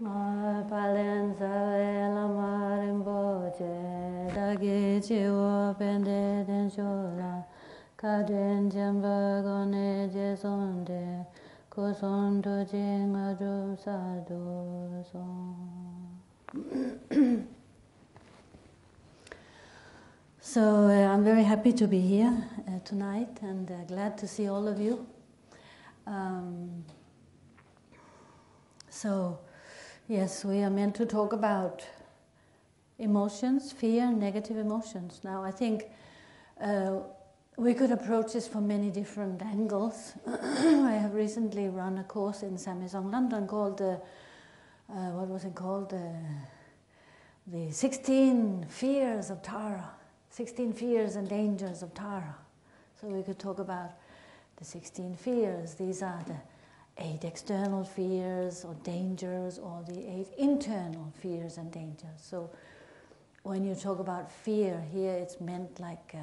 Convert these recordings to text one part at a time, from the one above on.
Palenza LAMA ZANGMO Dagi Chiwo Pende Denshola Kadren Jamba Gone Jesonde Koson Toji Ngadu Sadu So I'm very happy to be here tonight and glad to see all of you. Yes, we are meant to talk about emotions, fear, negative emotions. Now, I think we could approach this from many different angles. I have recently run a course in Samye London called what was it called? The 16 Fears of Tara, 16 Fears and Dangers of Tara. So we could talk about the 16 fears. These are the 8 external fears or dangers, or the 8 internal fears and dangers. So when you talk about fear here, it's meant like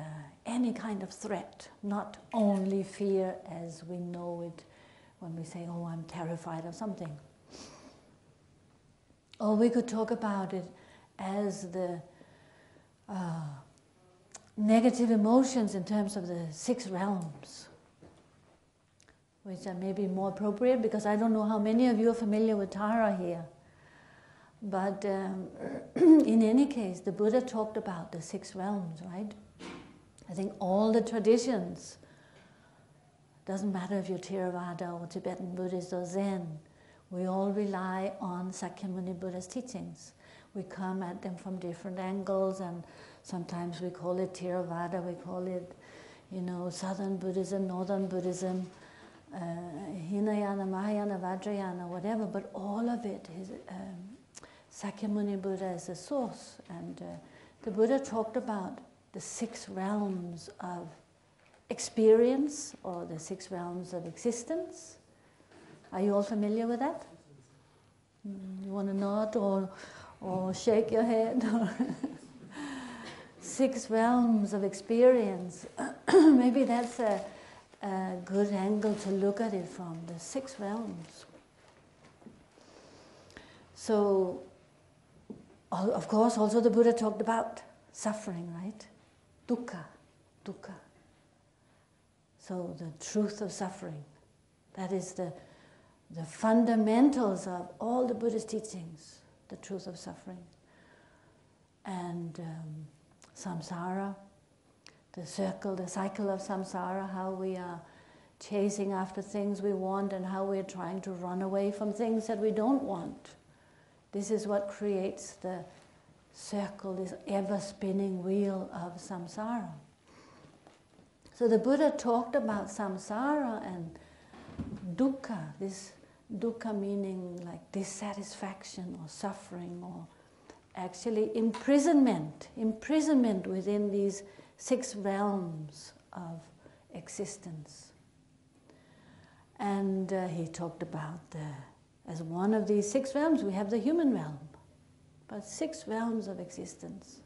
any kind of threat, not only fear as we know it when we say, oh, I'm terrified of something. Or we could talk about it as the negative emotions in terms of the 6 realms, which are maybe more appropriate, because I don't know how many of you are familiar with Tara here. But in any case, the Buddha talked about the 6 realms, right? I think all the traditions, doesn't matter if you're Theravada or Tibetan Buddhist or Zen, we all rely on Sakyamuni Buddha's teachings. We come at them from different angles, and sometimes we call it Theravada, we call it, Southern Buddhism, Northern Buddhism, Hinayana, Mahayana, Vajrayana, whatever, but all of it is Sakyamuni Buddha as a source. And the Buddha talked about the 6 realms of experience, or the 6 realms of existence. Are you all familiar with that? You want to nod or shake your head? 6 realms of experience. Maybe that's a good angle to look at it from, the 6 realms. So, of course, also the Buddha talked about suffering, right? Dukkha. So the truth of suffering. That is the fundamentals of all the Buddhist teachings, the truth of suffering. And samsara, the cycle of samsara, how we are chasing after things we want and how we're trying to run away from things that we don't want. This is what creates the circle, this ever-spinning wheel of samsara. So the Buddha talked about samsara and dukkha, this dukkha meaning like dissatisfaction or suffering, or actually imprisonment within these 6 realms of existence. And he talked about as one of these 6 realms, we have the human realm, but 6 realms of existence.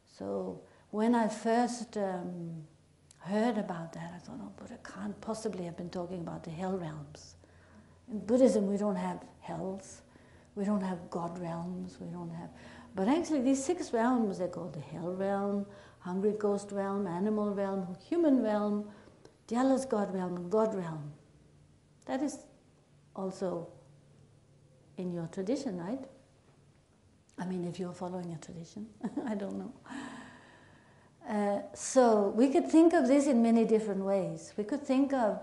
So when I first heard about that, I thought, oh, Buddha can't possibly have been talking about the hell realms. In Buddhism, we don't have hells, we don't have God realms, we don't have... But actually, these 6 realms, they're called the hell realm, hungry ghost realm, animal realm, human realm, jealous God realm, and God realm. That is also in your tradition, right? I mean, if you're following a tradition, I don't know. So we could think of this in many different ways. We could think of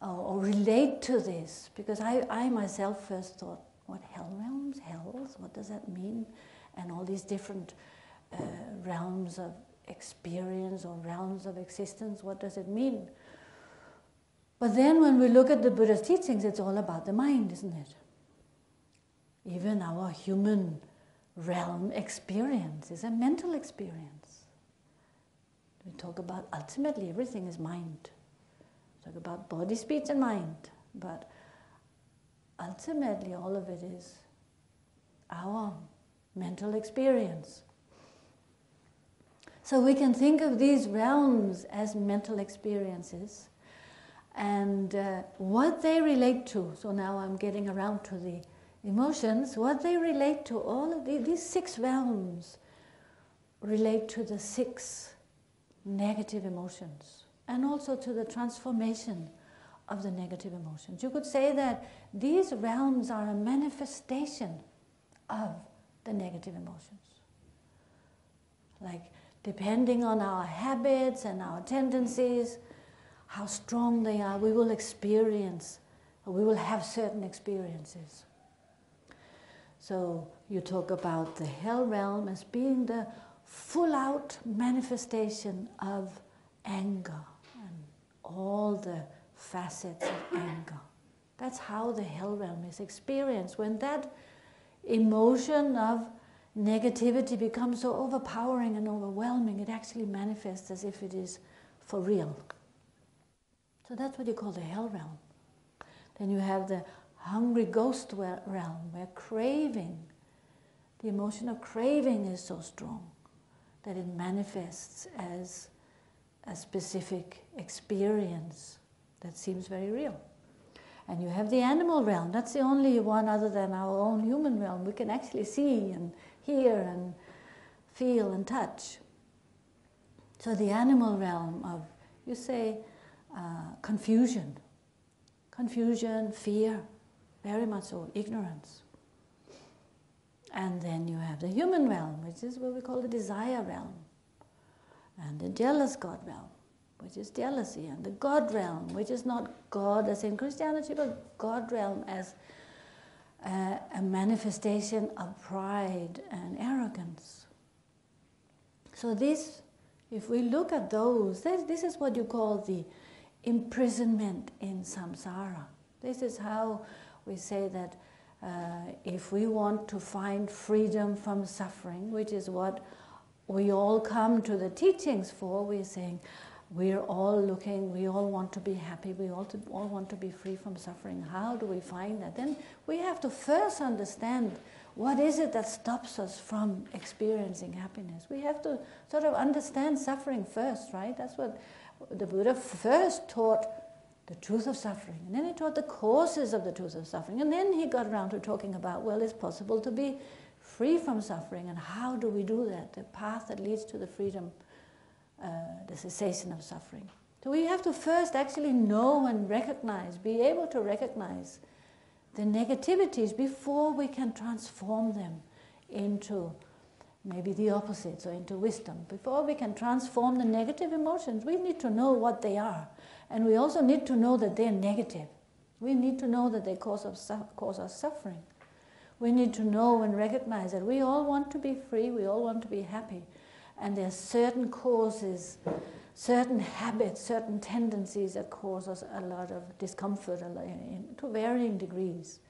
or relate to this, because I myself first thought, what, hell realms, hells, what does that mean? And all these different realms of experience or realms of existence, what does it mean? But then when we look at the Buddha's teachings, it's all about the mind, isn't it? Even our human realm experience is a mental experience. We talk about ultimately everything is mind. We talk about body, speech and mind, but ultimately all of it is our mental experience. So we can think of these realms as mental experiences, and what they relate to. So now I'm getting around to the emotions, what they relate to, all of these 6 realms relate to the 6 negative emotions, and also to the transformation of the negative emotions. You could say that these realms are a manifestation of the negative emotions. Like, depending on our habits and our tendencies, how strong they are, we will experience, or we will have certain experiences. So you talk about the hell realm as being the full-out manifestation of anger and all the facets of anger. That's how the hell realm is experienced. When that emotion of negativity becomes so overpowering and overwhelming, it actually manifests as if it is for real. So that's what you call the hell realm. Then you have the hungry ghost realm, where craving, the emotion of craving is so strong that it manifests as a specific experience that seems very real. And you have the animal realm. That's the only one other than our own human realm we can actually see and hear and feel and touch. So the animal realm of, you say, confusion, fear, very much so, ignorance. And then you have the human realm, which is what we call the desire realm, and the jealous God realm, which is jealousy, and the God realm, which is not God as in Christianity, but God realm as a manifestation of pride and arrogance. So this, if we look at those, this is what you call the imprisonment in samsara. This is how we say that if we want to find freedom from suffering, which is what we all come to the teachings for, we're saying we're all looking, we all want to be happy, we all want to be free from suffering. How do we find that? Then we have to first understand what is it that stops us from experiencing happiness. We have to sort of understand suffering first, right? That's what the Buddha first taught, the truth of suffering, and then he taught the causes of the truth of suffering, and then he got around to talking about, well, it's possible to be free from suffering, and how do we do that? The path that leads to the freedom, the cessation of suffering. So we have to first actually know and recognize, be able to recognize the negativities before we can transform them into maybe the opposites or into wisdom. Before we can transform the negative emotions, we need to know what they are. And we also need to know that they're negative. We need to know that they cause us suffering. We need to know and recognize that we all want to be free, we all want to be happy. And there are certain causes, certain habits, certain tendencies that cause us a lot of discomfort to varying degrees.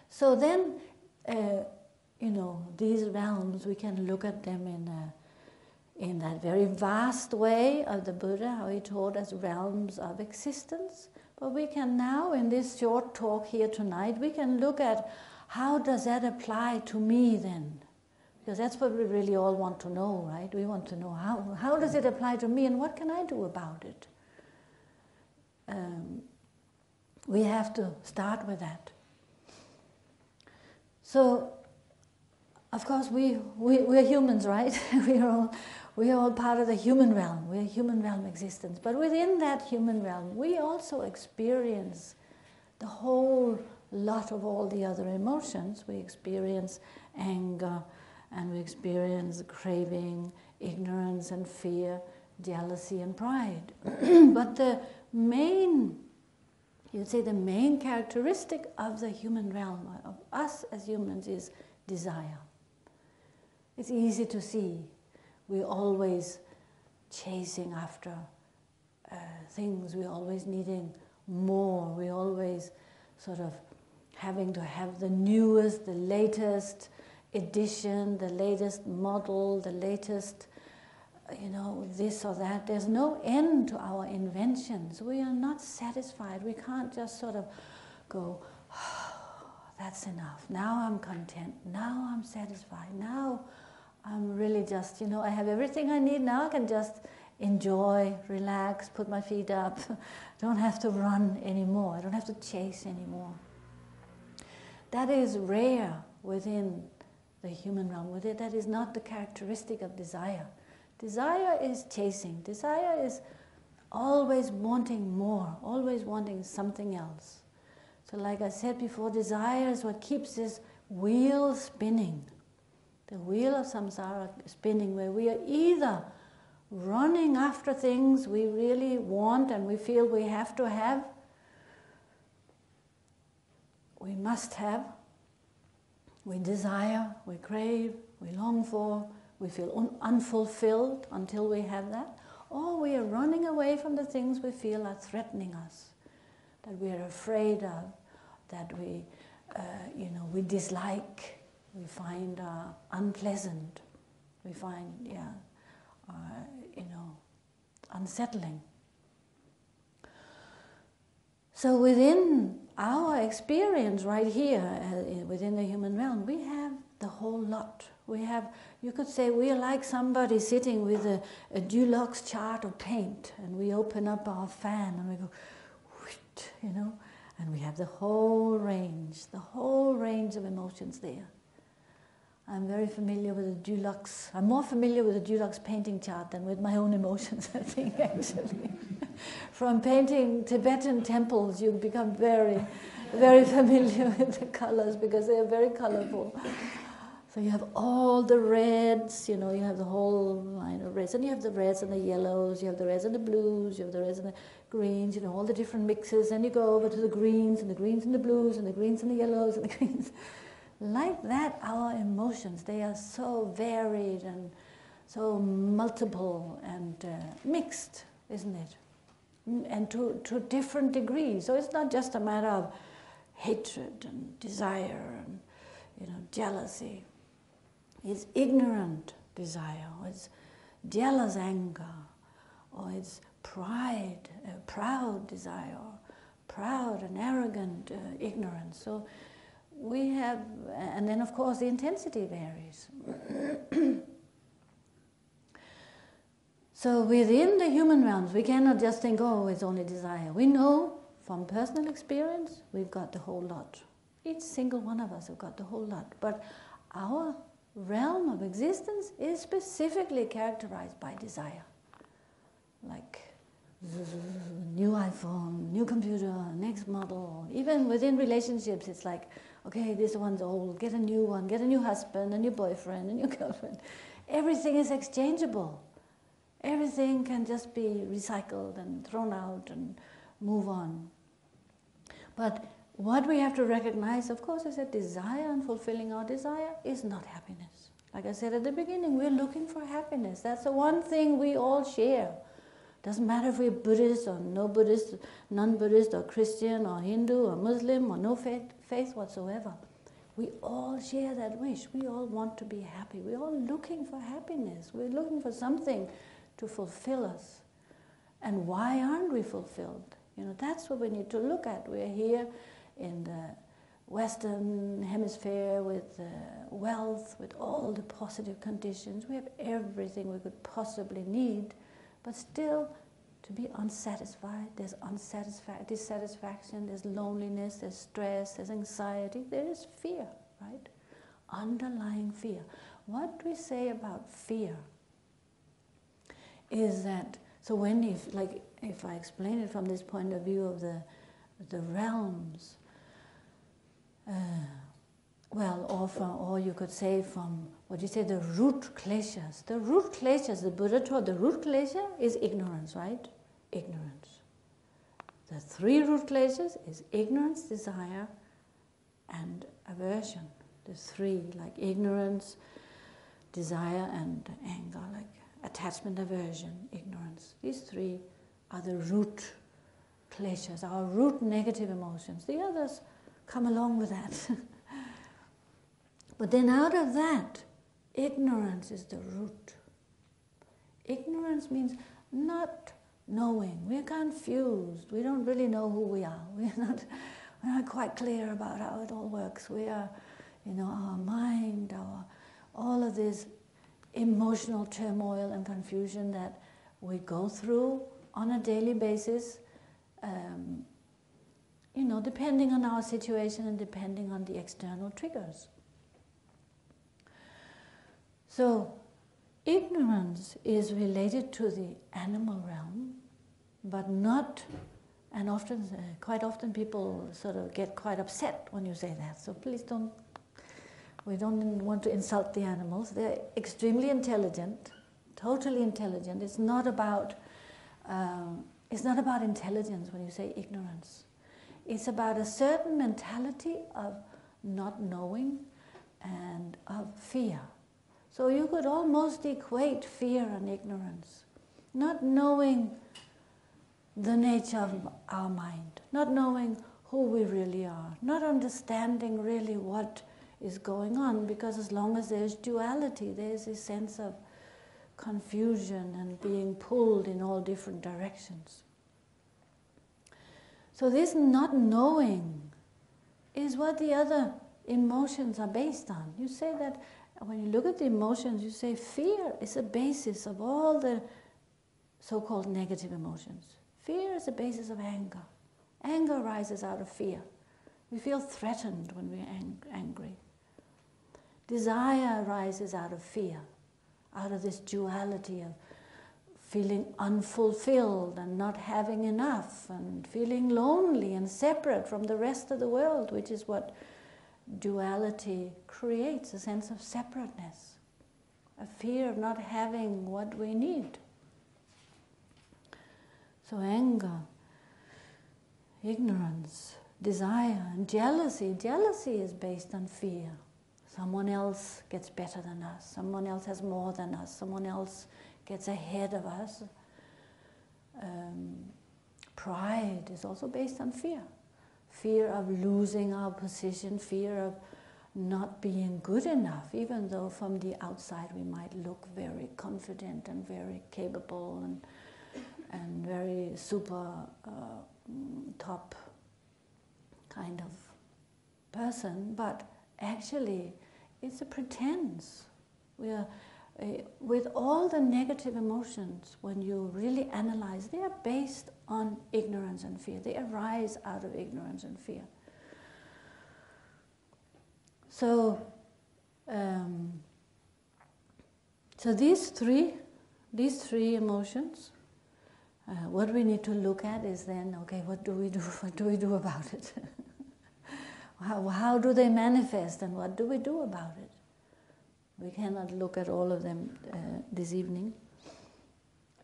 So then, these realms, we can look at them in that very vast way of the Buddha, how he taught us realms of existence. But we can now, in this short talk here tonight, we can look at how does that apply to me then? Because that's what we really all want to know, right? We want to know how does it apply to me and what can I do about it? We have to start with that. So, of course, we're humans, right? We are all part of the human realm. We're human realm existence. But within that human realm, we also experience the whole lot of all the other emotions. We experience anger, and we experience craving, ignorance and fear, jealousy and pride. But the main characteristic of the human realm, of us as humans, is desire. It's easy to see. We're always chasing after things. We're always needing more. We're always sort of having to have the newest, the latest edition, the latest model, the latest, this or that. There's no end to our inventions. We are not satisfied. We can't just sort of go, oh, that's enough. Now I'm content. Now I'm satisfied. Now I'm really just, I have everything I need. Now I can just enjoy, relax, put my feet up. Don't have to run anymore. I don't have to chase anymore. that is rare within the human realm. That is not the characteristic of desire. Desire is chasing. Desire is always wanting more, always wanting something else. So like I said before, desire is what keeps this wheel spinning. The wheel of samsara spinning, where we are either running after things we really want and we feel we have to have, we must have, we desire, we crave, we long for, we feel unfulfilled until we have that, or we are running away from the things we feel are threatening us, that we are afraid of, that we dislike, we find unpleasant, we find, unsettling. So within our experience right here, within the human realm, we have the whole lot. We have, you could say, we are like somebody sitting with a deluxe chart of paint, and we open up our fan and we go, whoosh, and we have the whole range of emotions there. I'm very familiar with the deluxe. I'm more familiar with the deluxe painting chart than with my own emotions, I think, actually. From painting Tibetan temples, you become very, very familiar with the colors because they are very colorful. So you have all the reds, you have the whole line of reds, and you have the reds and the yellows, you have the reds and the blues, you have the reds and the greens, all the different mixes, and you go over to the greens and the blues and the greens and the yellows and the greens. Like that, our emotions, they are so varied and so multiple and mixed, isn't it? And to different degrees. So it's not just a matter of hatred and desire and jealousy. It's ignorant desire, or it's jealous anger, or it's pride, proud desire, or proud and arrogant ignorance. So we have, and then of course the intensity varies. So within the human realms, we cannot just think, oh, it's only desire. We know from personal experience, we've got the whole lot. Each single one of us have got the whole lot. But our realm of existence is specifically characterized by desire. Like new iPhone, new computer, next model. Even within relationships, it's like, okay, this one's old, get a new one, get a new husband, a new boyfriend, a new girlfriend. Everything is exchangeable. Everything can just be recycled and thrown out and move on. But what we have to recognize, of course, is that desire and fulfilling our desire is not happiness. Like I said at the beginning, we're looking for happiness. That's the one thing we all share. Doesn't matter if we're Buddhist or no Buddhist, non-Buddhist or Christian or Hindu or Muslim or no faith whatsoever. We all share that wish. We all want to be happy. We're all looking for happiness. We're looking for something to fulfill us. And why aren't we fulfilled? That's what we need to look at. We're here in the Western hemisphere with wealth, with all the positive conditions. We have everything we could possibly need, but still to be unsatisfied. There's dissatisfaction, there's loneliness, there's stress, there's anxiety, there is fear, right? Underlying fear. What we say about fear is that, so if I explain it from this point of view of the realms, or you could say from the root kleshas. The root kleshas, the Buddha taught, the root klesha is ignorance, right? Ignorance. The three root kleshas is ignorance, desire, and aversion. The three, like ignorance, desire, and anger, like attachment, aversion, ignorance. These three are the root kleshas, our root negative emotions. The others come along with that. But then out of that, ignorance is the root. Ignorance means not knowing. We're confused. We don't really know who we are. We're not quite clear about how it all works. We are, our mind, all of this emotional turmoil and confusion that we go through on a daily basis depending on our situation and depending on the external triggers. So, ignorance is related to the animal realm, but not, and quite often people sort of get quite upset when you say that. So please we don't want to insult the animals. They're extremely intelligent, totally intelligent. It's not about intelligence when you say ignorance. It's about a certain mentality of not knowing and of fear. So you could almost equate fear and ignorance. Not knowing the nature of our mind, not knowing who we really are, not understanding really what is going on, because as long as there's duality, there's a sense of confusion and being pulled in all different directions. So this not knowing is what the other emotions are based on. You say that when you look at the emotions, you say fear is a basis of all the so-called negative emotions. Fear is the basis of anger. Anger rises out of fear. We feel threatened when we're angry. Desire arises out of fear, out of this duality of feeling unfulfilled and not having enough and feeling lonely and separate from the rest of the world, which is what duality creates, a sense of separateness, a fear of not having what we need. So anger, ignorance, desire, and jealousy. Jealousy is based on fear. Someone else gets better than us, someone else has more than us, someone else gets ahead of us. Pride is also based on fear. Fear of losing our position, fear of not being good enough, even though from the outside we might look very confident and very capable and very super top kind of person, but actually it's a pretense. We are, with all the negative emotions, when you really analyze, they are based on ignorance and fear. They arise out of ignorance and fear. So, so these three emotions, what we need to look at is then, okay, what do we do? What do we do about it? How do they manifest, and what do we do about it? We cannot look at all of them this evening.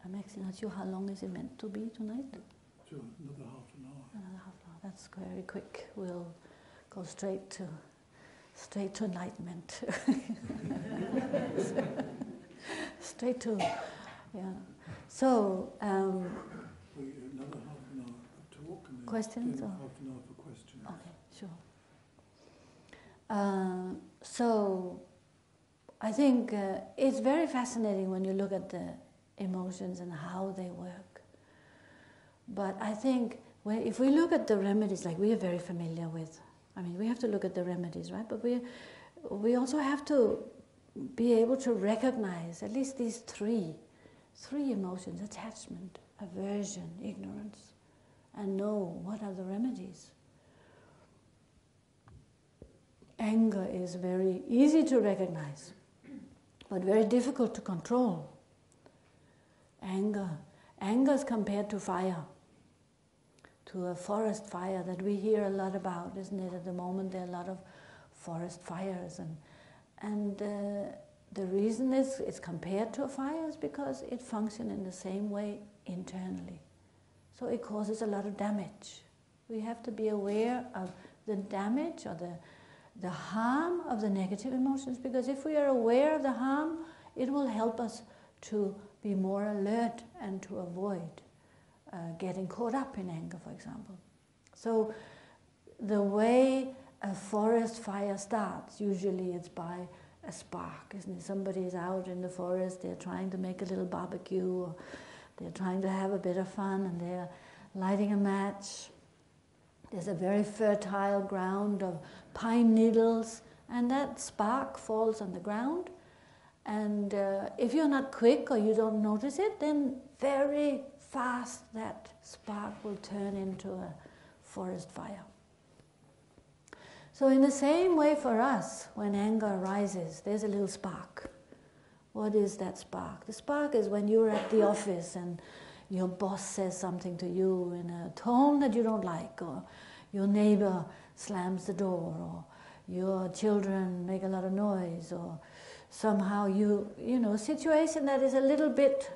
I'm actually not sure how long is it meant to be tonight? Sure, another half an hour. Another half an hour. That's very quick. We'll go straight to enlightenment. Straight to, yeah. So, another half an hour for talk and then questions? half an hour for questions. Okay, sure. So, I think it's very fascinating when you look at the emotions and how they work. But I think if we look at the remedies, like we are very familiar with, I mean, we have to look at the remedies, right? But we also have to be able to recognize at least these three emotions: attachment, aversion, ignorance, and know what are the remedies. Anger is very easy to recognize, but very difficult to control. Anger is compared to fire, to a forest fire that we hear a lot about, isn't it? At the moment there are a lot of forest fires, and the reason it's compared to a fire is because it functions in the same way internally. So it causes a lot of damage. We have to be aware of the damage or the harm of the negative emotions, because if we are aware of the harm, it will help us to be more alert and to avoid getting caught up in anger, for example. So the way a forest fire starts, usually it's by a spark, isn't it? Somebody is out in the forest, they're trying to make a little barbecue, or they're trying to have a bit of fun, and they're lighting a match. There's a very fertile ground of pine needles, and that spark falls on the ground. And if you're not quick or you don't notice it, then very fast that spark will turn into a forest fire. So in the same way for us, when anger arises, there's a little spark. What is that spark? The spark is when you're at the office and your boss says something to you in a tone that you don't like, or your neighbor slams the door, or your children make a lot of noise, or somehow a situation that is a little bit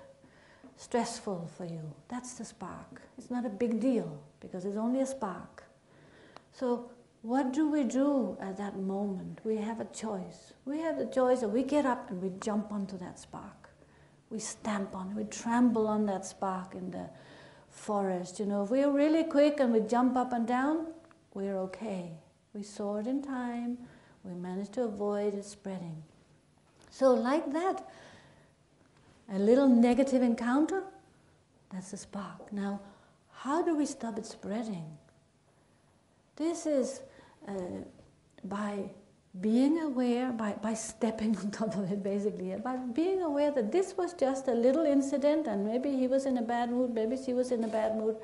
stressful for you. That's the spark. It's not a big deal because it's only a spark. So what do we do at that moment? We have a choice. We have the choice that we get up and we jump onto that spark. We stamp on it, we trample on that spark in the forest. If we're really quick and we jump up and down, we're okay. We saw it in time, we managed to avoid it spreading. So like that, a little negative encounter, that's the spark. Now, how do we stop it spreading? This is by being aware, by stepping on top of it basically, by being aware that this was just a little incident and maybe he was in a bad mood, maybe she was in a bad mood.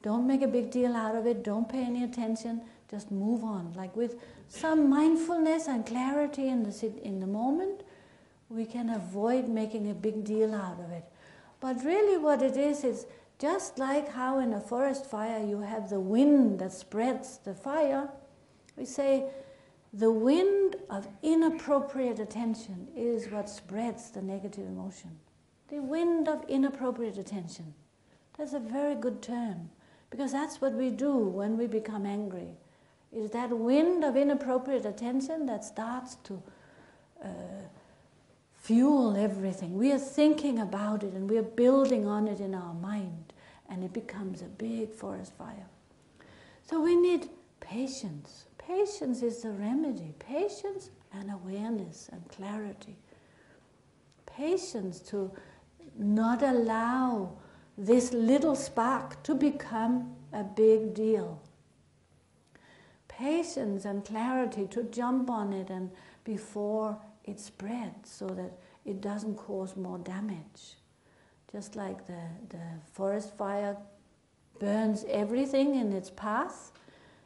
Don't make a big deal out of it, don't pay any attention, just move on. Like with some mindfulness and clarity in the moment, we can avoid making a big deal out of it. But really what it is just like how in a forest fire you have the wind that spreads the fire. We say the wind of inappropriate attention is what spreads the negative emotion. The wind of inappropriate attention. That's a very good term, because that's what we do when we become angry. It is that wind of inappropriate attention that starts to fuel everything. We are thinking about it and we are building on it in our mind, and it becomes a big forest fire. So we need patience. Patience is the remedy. Patience and awareness and clarity. Patience to not allow this little spark to become a big deal. Patience and clarity to jump on it and before it spreads so that it doesn't cause more damage. Just like the forest fire burns everything in its path.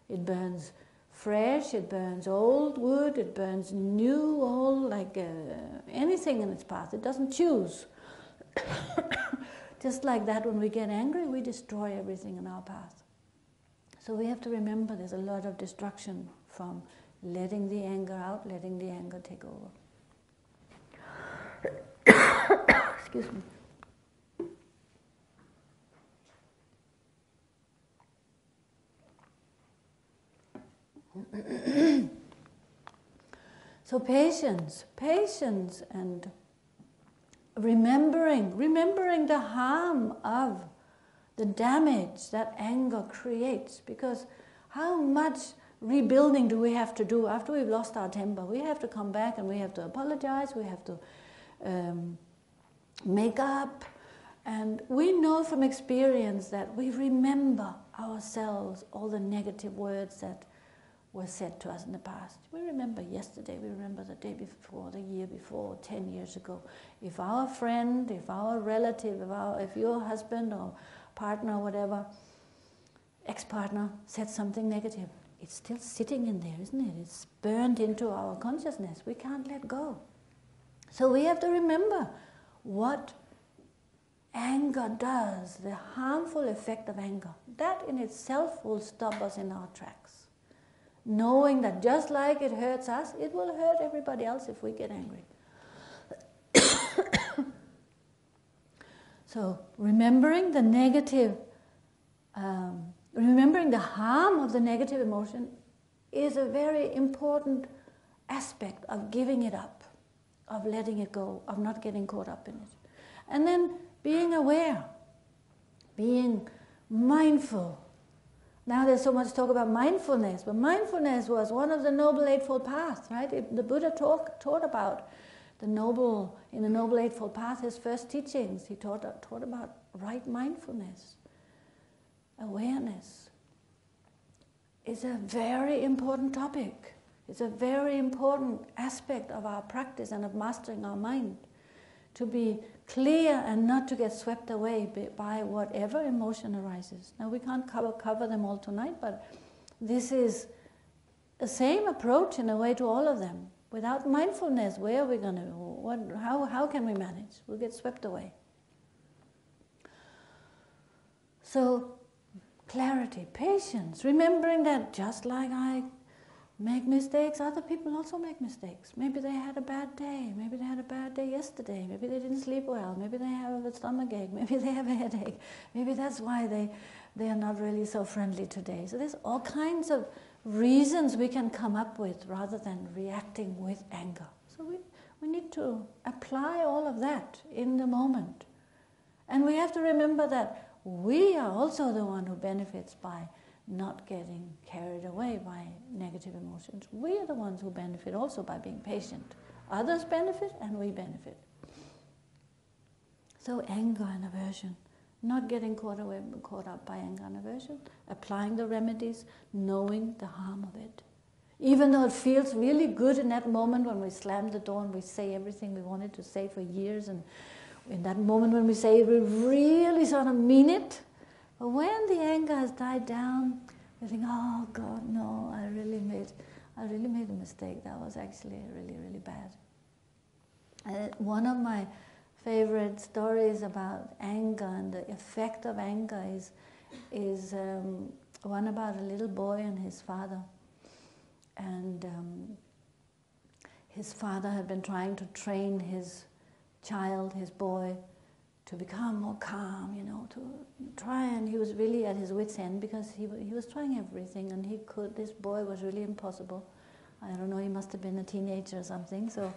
It burns fresh, it burns old wood, it burns new, old, like anything in its path. It doesn't choose. Just like that, when we get angry, we destroy everything in our path. So we have to remember there's a lot of destruction from letting the anger out, letting the anger take over. Excuse me. So patience and remembering the harm of the damage that anger creates, because how much rebuilding do we have to do after we've lost our temper? We have to come back and we have to apologize, we have to make up, and we know from experience that we remember ourselves all the negative words that were said to us in the past. We remember yesterday, we remember the day before, the year before, 10 years ago. If our friend, if our relative, if your husband or partner or whatever, ex-partner said something negative, it's still sitting in there, isn't it? It's burned into our consciousness. We can't let go. So we have to remember what anger does, the harmful effect of anger. That in itself will stop us in our tracks. Knowing that just like it hurts us, it will hurt everybody else if we get angry. So remembering the negative, remembering the harm of the negative emotion is a very important aspect of giving it up, of letting it go, of not getting caught up in it. And then being aware, being mindful. Now there's so much talk about mindfulness, but mindfulness was one of the Noble Eightfold Paths, right? The Buddha taught about in the Noble Eightfold Path, his first teachings, he taught about right mindfulness, awareness. It's a very important topic. It's a very important aspect of our practice and of mastering our mind, to be clear and not to get swept away by whatever emotion arises. Now we can't cover them all tonight, but this is the same approach in a way to all of them. Without mindfulness, where are we going to, how can we manage? We'll get swept away. So, clarity, patience, remembering that just like I make mistakes, other people also make mistakes. Maybe they had a bad day, maybe they had a bad day yesterday, maybe they didn't sleep well, maybe they have a stomach ache, maybe they have a headache, maybe that's why they are not really so friendly today. So there's all kinds of reasons we can come up with rather than reacting with anger. So we need to apply all of that in the moment. And we have to remember that we are also the one who benefits by not getting carried away by negative emotions. We are the ones who benefit also by being patient. Others benefit and we benefit. So anger and aversion, not getting caught up by anger and aversion, applying the remedies, knowing the harm of it. Even though it feels really good in that moment when we slam the door and we say everything we wanted to say for years, and in that moment when we say it, we really sort of mean it. But when the anger has died down, we think, oh God, no, I really made a mistake. That was actually really, really bad. One of my favorite stories about anger and the effect of anger is one about a little boy and his father. And his father had been trying to train his child, his boy, to become more calm, to try, and he was really at his wit's end because he was trying everything and this boy was really impossible. I don't know, he must have been a teenager or something. So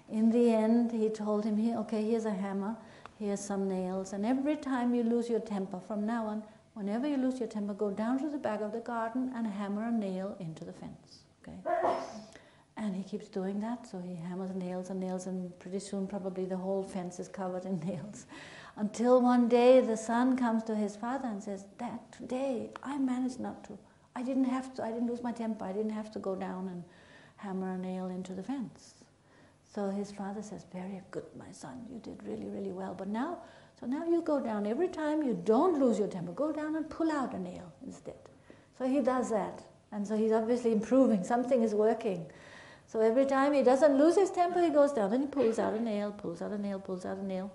in the end, he told him, okay, here's a hammer, here's some nails, and every time you lose your temper from now on, whenever you lose your temper, go down to the back of the garden and hammer a nail into the fence, okay? And he keeps doing that, so he hammers nails and nails, and pretty soon probably the whole fence is covered in nails. Until one day the son comes to his father and says, Dad, today I managed not to. I didn't lose my temper, I didn't have to go down and hammer a nail into the fence. So his father says, very good, my son, you did really, really well. But now you go down, every time you don't lose your temper, go down and pull out a nail instead. So he does that, and so he's obviously improving, something is working. So every time he doesn't lose his temper, he goes down and he pulls out a nail, pulls out a nail, pulls out a nail,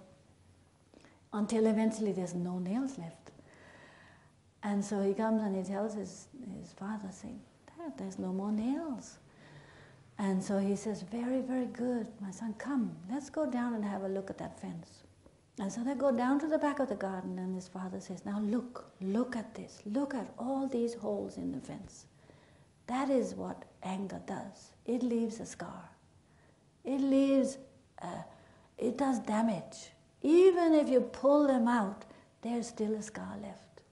until eventually there's no nails left. And so he comes and he tells his father, saying, Dad, there's no more nails. And so he says, very, very good, my son, come, let's go down and have a look at that fence. And so they go down to the back of the garden, and his father says, now look at this, look at all these holes in the fence. That is what anger does. It leaves a scar. It does damage. Even if you pull them out, there's still a scar left.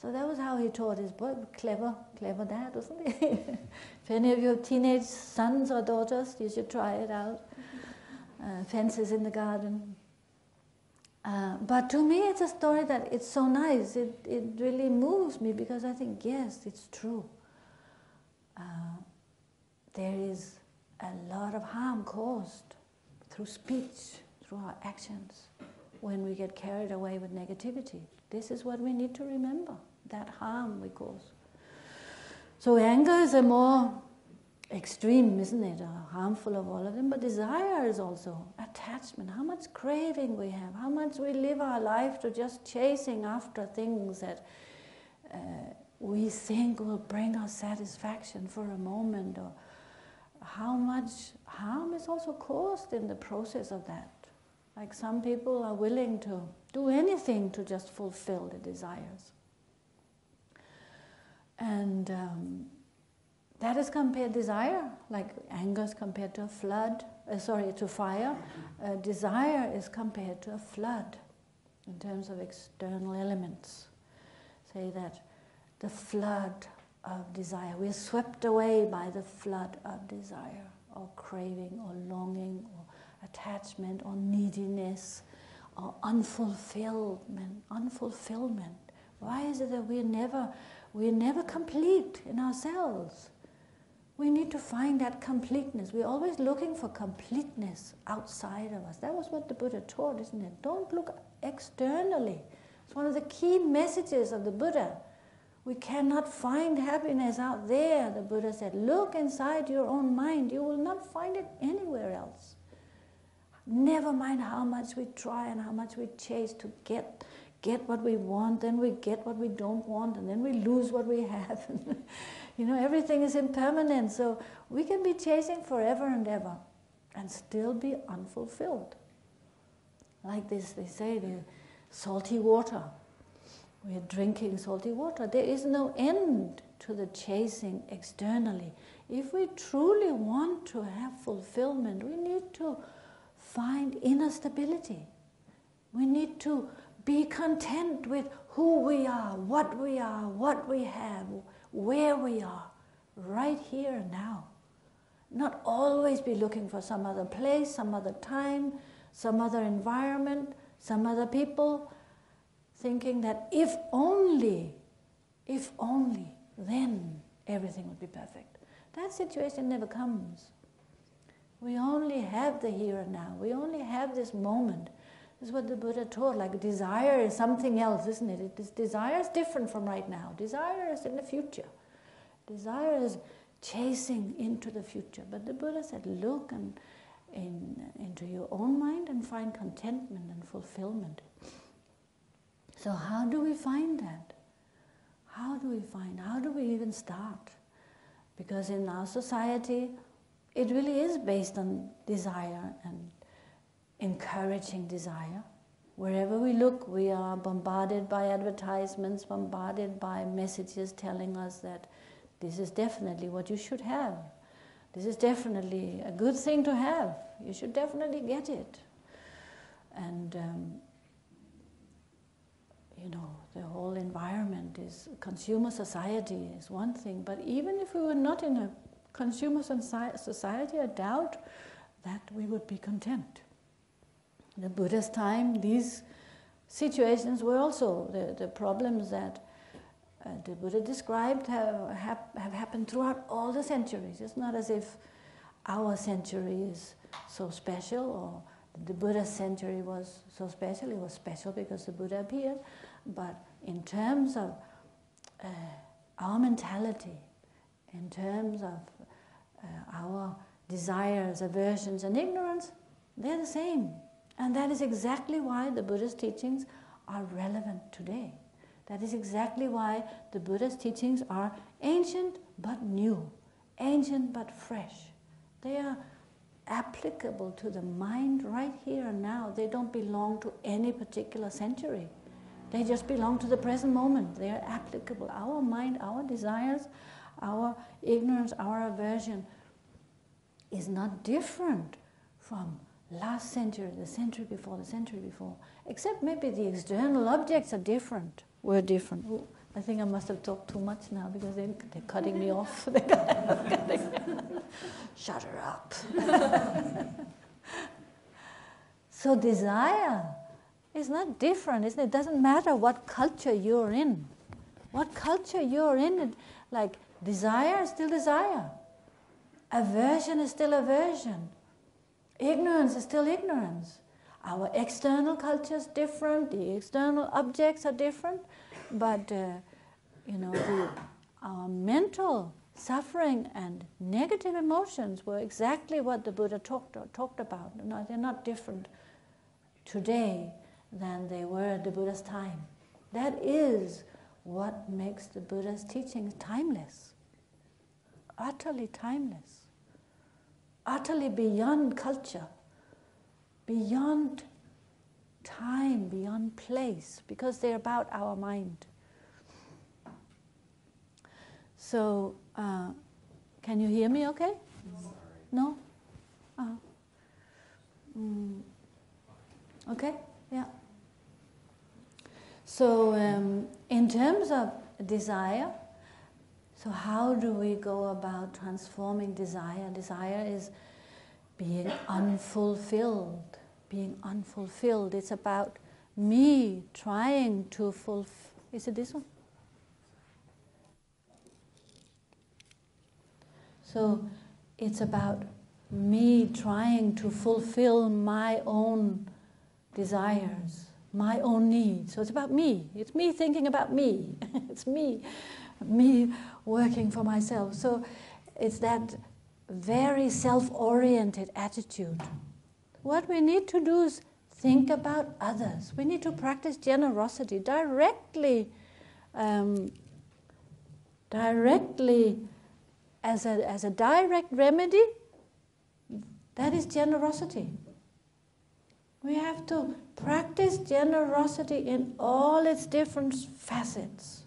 So that was how he taught his boy. Clever dad, wasn't he? If any of you have teenage sons or daughters, you should try it out. Fences in the garden. But to me it's a story that it's so nice. It really moves me because I think, yes, it's true. There is a lot of harm caused through speech, through our actions, when we get carried away with negativity. This is what we need to remember, that harm we cause. So anger is a more extreme, isn't it? Harmful of all of them, but desire is also attachment. How much craving we have, how much we live our life to just chasing after things that we think will bring us satisfaction for a moment, or how much harm is also caused in the process of that. Like some people are willing to do anything to just fulfill the desires. And that is compared, desire, like anger is compared to a flood, to fire. Desire is compared to a flood in terms of external elements. Say that the flood of desire, we are swept away by the flood of desire, or craving, or longing, or attachment, or neediness, or unfulfillment. Why is it that we're never complete in ourselves? We need to find that completeness. We're always looking for completeness outside of us. That was what the Buddha taught, isn't it? Don't look externally. It's one of the key messages of the Buddha. We cannot find happiness out there, the Buddha said. Look inside your own mind. You will not find it anywhere else. Never mind how much we try and how much we chase to get what we want, then we get what we don't want, and then we lose what we have. You know, everything is impermanent, so we can be chasing forever and ever and still be unfulfilled. Like this, they say, the salty water. We are drinking salty water. There is no end to the chasing externally. If we truly want to have fulfillment, we need to find inner stability. We need to be content with who we are, what we have, where we are, right here and now. Not always be looking for some other place, some other time, some other environment, some other people, thinking that if only, then everything would be perfect. That situation never comes. We only have the here and now. We only have this moment. This is what the Buddha taught, like desire is something else, isn't it? Desire is different from right now. Desire is in the future. Desire is chasing into the future. But the Buddha said, look into your own mind and find contentment and fulfillment. So how do we find that? How do we even start? Because in our society, it really is based on desire and encouraging desire. Wherever we look, we are bombarded by advertisements, bombarded by messages telling us that this is definitely what you should have. This is definitely a good thing to have. You should definitely get it. And, you know, the whole environment is, consumer society is one thing, but even if we were not in a consumer society, I doubt that we would be content. In the Buddha's time, these situations were also the problems that the Buddha described have happened throughout all the centuries. It's not as if our century is so special or the Buddha's century was so special. It was special because the Buddha appeared. But in terms of our mentality, in terms of our desires, aversions, and ignorance, they're the same. And that is exactly why the Buddha's teachings are relevant today. That is exactly why the Buddha's teachings are ancient but new, ancient but fresh. They are applicable to the mind right here and now. They don't belong to any particular century. They just belong to the present moment. They are applicable. Our mind, our desires, our ignorance, our aversion is not different from last century, the century before, except maybe the external objects are different. We're different. Ooh, I think I must have talked too much now because they're cutting me off. Shut her up. So desire is not different, isn't it? It doesn't matter what culture you're in. What culture you're in, like desire is still desire. Aversion is still aversion. Ignorance is still ignorance. Our external culture is different, the external objects are different, but our mental suffering and negative emotions were exactly what the Buddha talked about. No, they're not different today than they were at the Buddha's time. That is what makes the Buddha's teachings timeless, utterly timeless. Utterly beyond culture, beyond time, beyond place, because they're about our mind. So, can you hear me okay? No? Okay, yeah. So, in terms of desire, so how do we go about transforming desire? Desire is being unfulfilled. Being unfulfilled. It's about me trying to fulfill. Is it this one? So it's about me trying to fulfill my own desires, my own needs. So it's about me. It's me thinking about me. It's me working for myself. So it's that very self-oriented attitude. What we need to do is think about others. We need to practice generosity directly as a direct remedy. That is generosity. We have to practice generosity in all its different facets.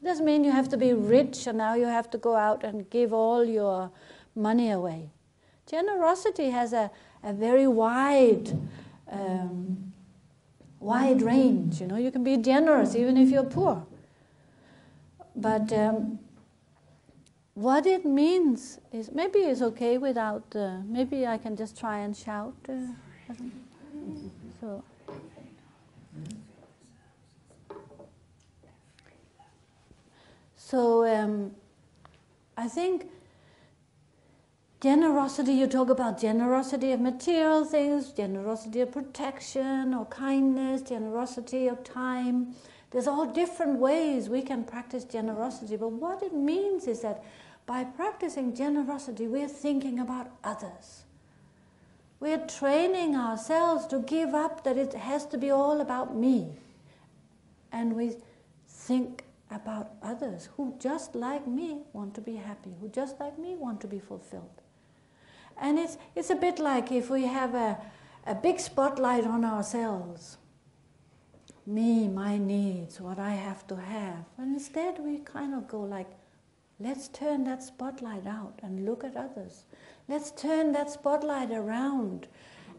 It doesn't mean you have to be rich and now you have to go out and give all your money away. Generosity has a very wide range. You know, you can be generous even if you're poor. But what it means is, maybe it's okay without, maybe I can just try and shout. So I think generosity, you talk about generosity of material things, generosity of protection or kindness, generosity of time. There's all different ways we can practice generosity, but what it means is that by practicing generosity, we're thinking about others. We're training ourselves to give up that it has to be all about me. And we think about others who, just like me, want to be happy, who, just like me, want to be fulfilled. And it's a bit like if we have a big spotlight on ourselves. Me, my needs, what I have to have. And instead we kind of go like, let's turn that spotlight out and look at others. Let's turn that spotlight around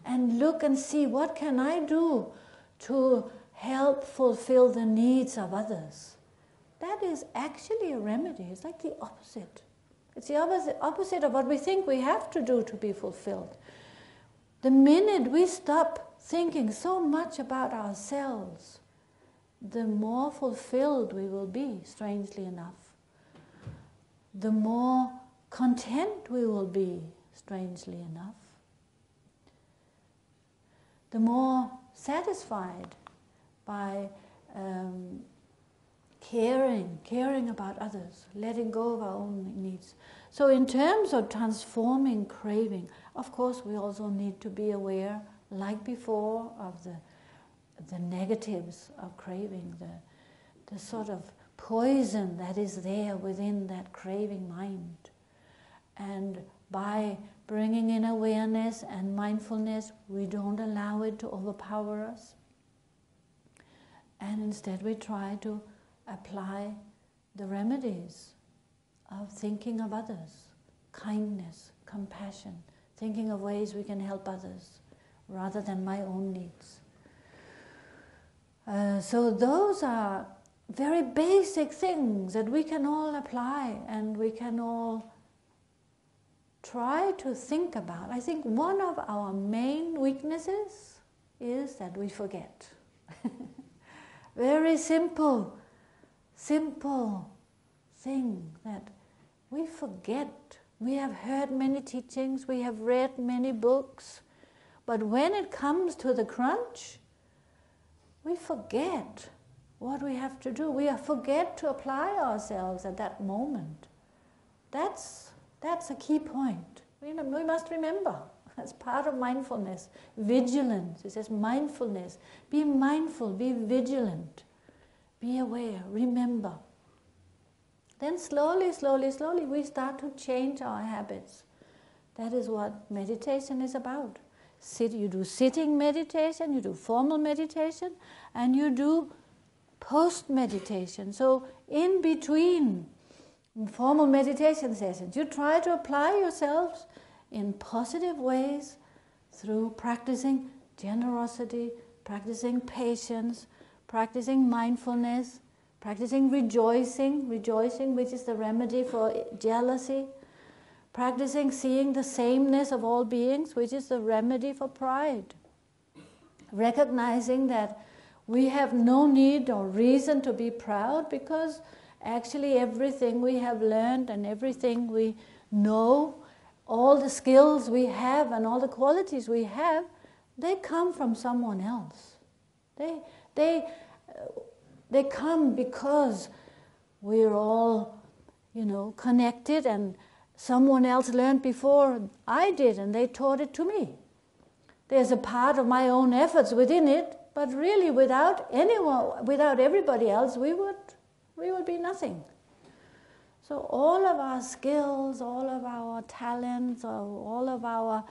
and look and see what can I do to help fulfill the needs of others. That is actually a remedy. It's like the opposite. It's the opposite of what we think we have to do to be fulfilled. The minute we stop thinking so much about ourselves, the more fulfilled we will be, strangely enough. The more content we will be, strangely enough. The more satisfied by caring about others, letting go of our own needs. So in terms of transforming craving, of course we also need to be aware, like before, of the negatives of craving, the sort of poison that is there within that craving mind. And by bringing in awareness and mindfulness, we don't allow it to overpower us. And instead we try to apply the remedies of thinking of others, kindness, compassion, thinking of ways we can help others rather than my own needs. So those are very basic things that we can all apply and we can all try to think about. I think one of our main weaknesses is that we forget. Very simple thing that we forget. We have heard many teachings, we have read many books, but when it comes to the crunch, we forget what we have to do. We forget to apply ourselves at that moment. That's a key point. We must remember. That's part of mindfulness. Vigilance. It says mindfulness. Be mindful, be vigilant. Be aware, remember. Then slowly, we start to change our habits. That is what meditation is about. You do sitting meditation, you do formal meditation, and you do post-meditation. So in between formal meditation sessions, you try to apply yourselves in positive ways through practicing generosity, practicing patience, practicing mindfulness, practicing rejoicing which is the remedy for jealousy, practicing seeing the sameness of all beings, which is the remedy for pride, recognizing that we have no need or reason to be proud because actually everything we have learned and everything we know all the skills we have and all the qualities we have, they come from someone else. They come because we're all, connected, and someone else learned before I did, and they taught it to me. There's a part of my own efforts within it, but really without anyone, without everybody else, we would be nothing. So all of our skills, all of our talents, all of our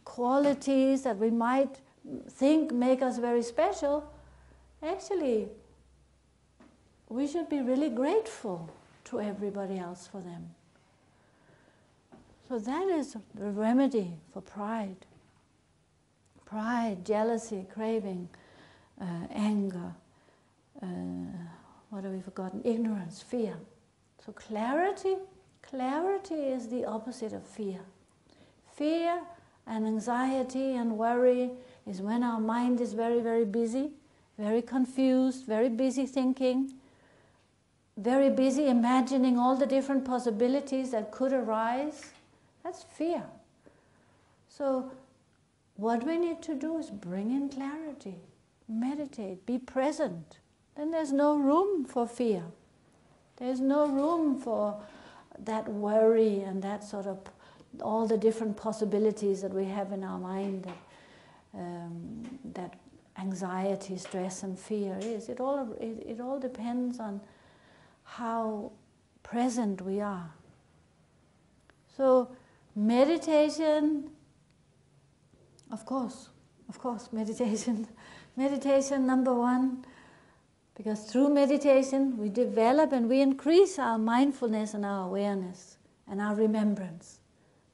qualities that we might think make us very special, actually, we should be really grateful to everybody else for them. So that is the remedy for pride. Pride, jealousy, craving, anger, what have we forgotten? Ignorance, fear. So clarity is the opposite of fear. Fear and anxiety and worry is when our mind is very, very busy, very confused, very busy thinking, very busy imagining all the different possibilities that could arise. That's fear. So what we need to do is bring in clarity, meditate, be present. Then there's no room for fear. There's no room for that worry and that sort of all the different possibilities that we have in our mind, that anxiety, stress, and fear is. It all depends on how present we are. So meditation, of course, meditation. Meditation, number one, because through meditation we develop and we increase our mindfulness and our awareness and our remembrance.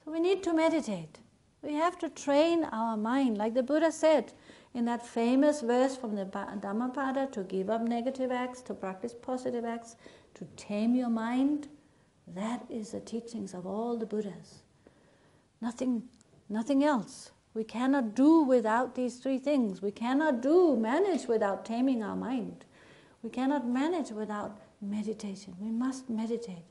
So we need to meditate. We have to train our mind, like the Buddha said in that famous verse from the Dhammapada, to give up negative acts, to practice positive acts, to tame your mind. That is the teachings of all the Buddhas. Nothing else. We cannot do without these three things. We cannot manage without taming our mind. We cannot manage without meditation. We must meditate.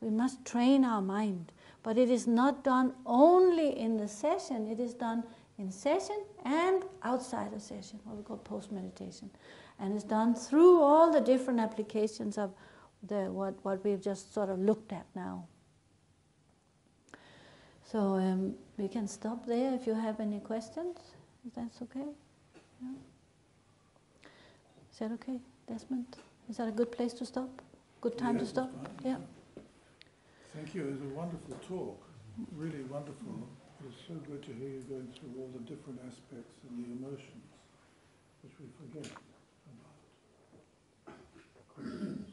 We must train our mind. But it is not done only in the session. It is done in session and outside of session, what we call post-meditation. And it's done through all the different applications of what we've just sort of looked at now. So we can stop there if you have any questions, if that's okay. Yeah. Is that okay, Desmond? Is that a good place to stop? Good time to stop? Yeah. Thank you. It was a wonderful talk. Really wonderful. It was so good to hear you going through all the different aspects and the emotions, which we forget about. Questions?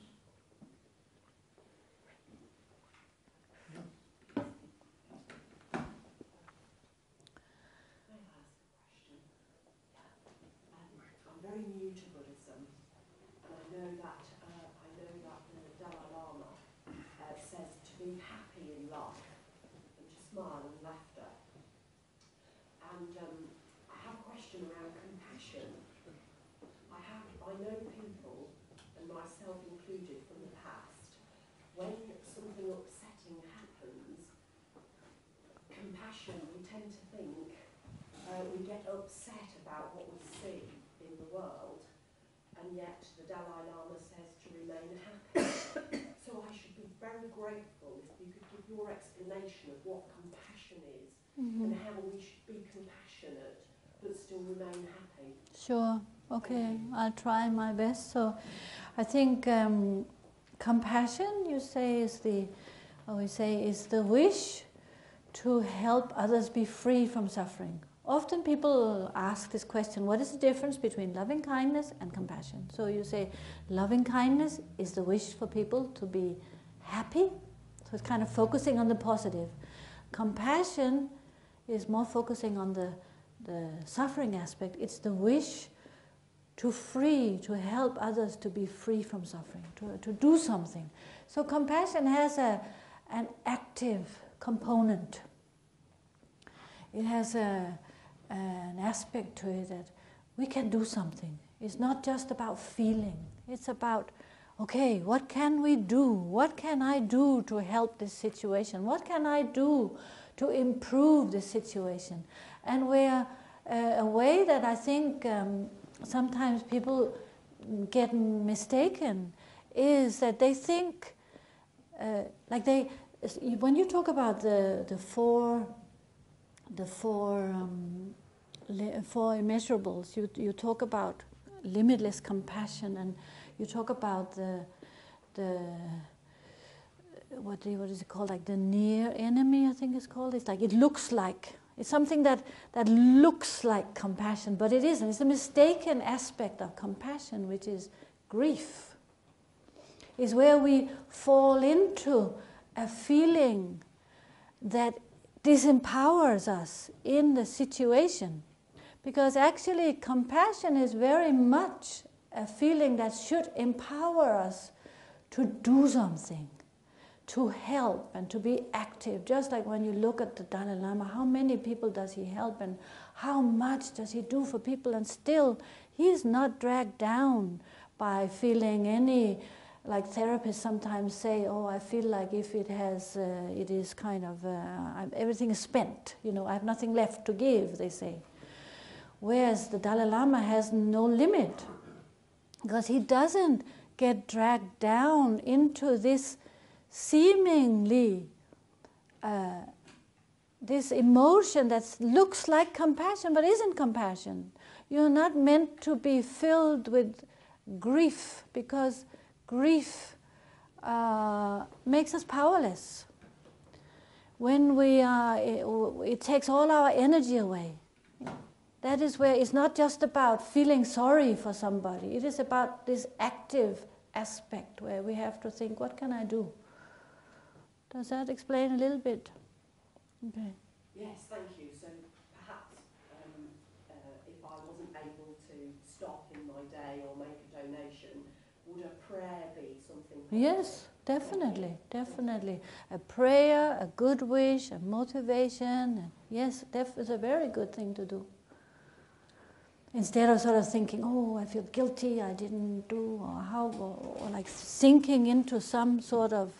Very new to Buddhism, and I know that the Dalai Lama says to be happy in life and to smile and laughter. And I have a question around compassion. I know people, and myself included from the past, when something upsetting happens, compassion, we tend to think we get upset about what we see in the world, and yet the Dalai Lama says to remain happy. So I should be very grateful if you could give your explanation of what compassion is, and how we should be compassionate but still remain happy. Sure. Okay. I'll try my best. So I think compassion, you say, is the wish to help others be free from suffering. Often people ask this question, what is the difference between loving kindness and compassion? So you say loving kindness is the wish for people to be happy, so it's kind of focusing on the positive. Compassion is more focusing on the suffering aspect. It's the wish to help others to be free from suffering, to do something. So compassion has an active component. It has an aspect to it that we can do something. It's not just about feeling. It's about okay, what can we do? What can I do to help this situation? What can I do to improve the situation? And where a way that I think sometimes people get mistaken is that they think, when you talk about the four immeasurables, you talk about limitless compassion, and you talk about the what is it called, like the near enemy, I think it's called. It's like it's something that looks like compassion, but it isn't. It's a mistaken aspect of compassion, which is grief. Is where we fall into a feeling that disempowers us in the situation. Because actually compassion is very much a feeling that should empower us to do something, to help and to be active. Just like when you look at the Dalai Lama, how many people does he help and how much does he do for people, and still he's not dragged down by feeling any, like therapists sometimes say, oh, I feel like if it is kind of, everything is spent, I have nothing left to give, they say. Whereas the Dalai Lama has no limit, because he doesn't get dragged down into this seemingly, this emotion that looks like compassion but isn't compassion. You're not meant to be filled with grief, because grief makes us powerless. When it takes all our energy away. That is where it's not just about feeling sorry for somebody. It is about this active aspect where we have to think, what can I do? Does that explain a little bit? Okay. Yes, thank you. So perhaps if I wasn't able to stop in my day or make a donation, would a prayer be something? Yes, definitely, definitely. A prayer, a good wish, a motivation. Yes, it's a very good thing to do. Instead of sort of thinking, oh, I feel guilty, I didn't do, or like sinking into some sort of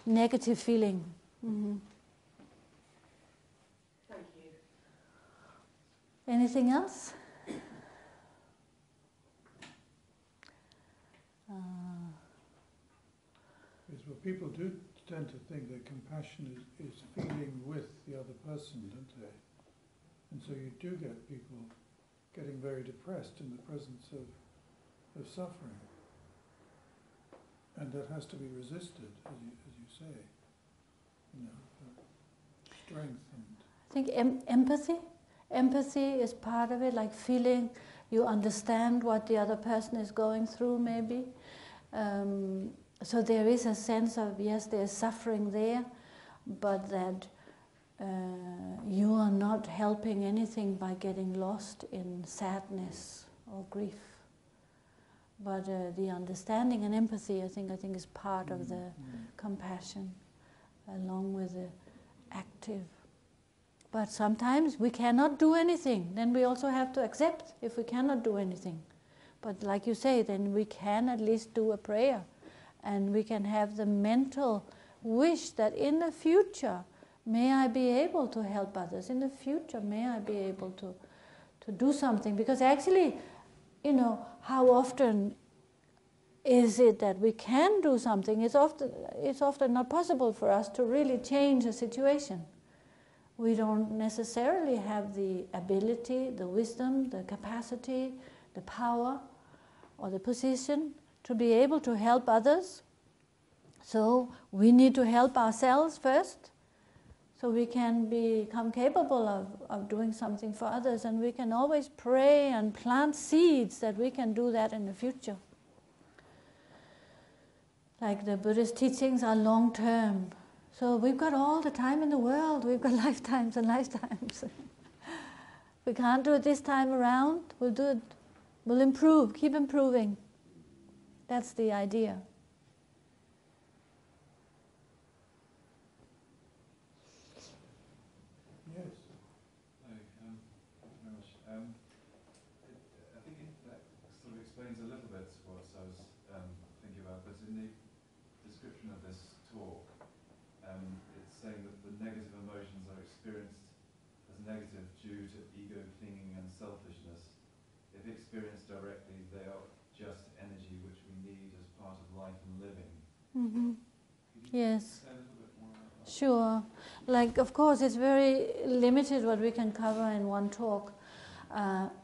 negative feeling. Mm-hmm. Thank you. Anything else? Yes, well, people do tend to think that compassion is feeling with the other person, don't they? And so you do get people getting very depressed in the presence of suffering. And that has to be resisted, as you say. Strength and... I think empathy is part of it, like feeling you understand what the other person is going through, maybe. So there is a sense of, yes, there's suffering there, but that you are not helping anything by getting lost in sadness or grief. But the understanding and empathy, I think is part of the compassion, along with the active. But sometimes we cannot do anything. Then we also have to accept if we cannot do anything. But like you say, then we can at least do a prayer. And we can have the mental wish that in the future, may I be able to help others. In the future, may I be able to do something. Because actually, how often is it that we can do something? It's often not possible for us to really change a situation. We don't necessarily have the ability, the wisdom, the capacity, the power, or the position to be able to help others. So we need to help ourselves first, so we can become capable of doing something for others. And we can always pray and plant seeds that we can do that in the future. Like the Buddhist teachings are long-term. So we've got all the time in the world. We've got lifetimes and lifetimes. We can't do it this time around. We'll do it. We'll improve, keep improving. That's the idea. Yes. Hi, thank you very much. I think that sort of explains a little bit what I was thinking about, but in the description of this talk, it's saying that the negative emotions are experienced as negative due to ego clinging and selfishness. If experienced directly, they are just energy which we need as part of life and living. Mm-hmm. Could you Yes. say a little bit more about that? Sure. Like, of course, it's very limited what we can cover in one talk.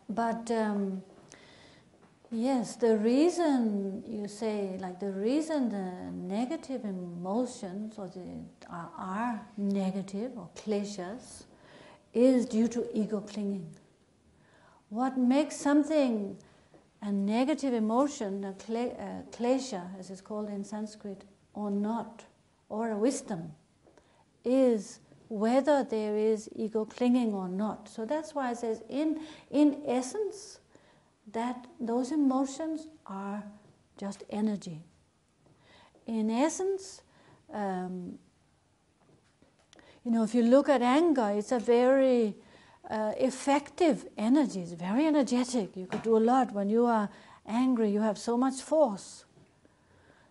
But yes, the reason you say, like the reason the negative emotions are negative or kleshas is due to ego clinging. What makes something a negative emotion, a klesha, as it's called in Sanskrit, or not, or a wisdom, is whether there is ego clinging or not. So that's why it says, in essence, that those emotions are just energy. In essence, if you look at anger, it's a very effective energy. It's very energetic. You could do a lot. When you are angry, you have so much force.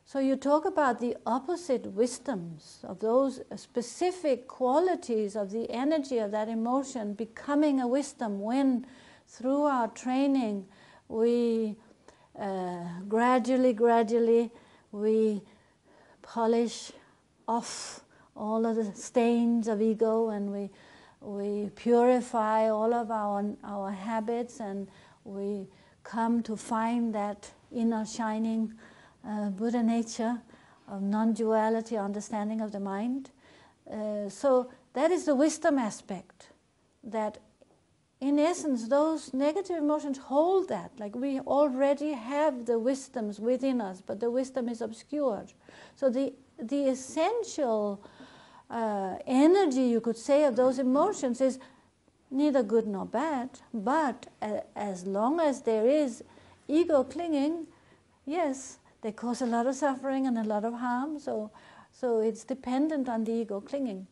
So you talk about the opposite wisdoms of those specific qualities of the energy of that emotion becoming a wisdom when, through our training, we gradually we polish off all of the stains of ego, and we purify all of our habits, and we come to find that inner shining Buddha nature of non-duality, understanding of the mind. So that is the wisdom aspect, that in essence those negative emotions hold that, like we already have the wisdoms within us, but the wisdom is obscured. So the essential energy, you could say, of those emotions is neither good nor bad, but as long as there is ego clinging, yes, they cause a lot of suffering and a lot of harm, so it's dependent on the ego clinging.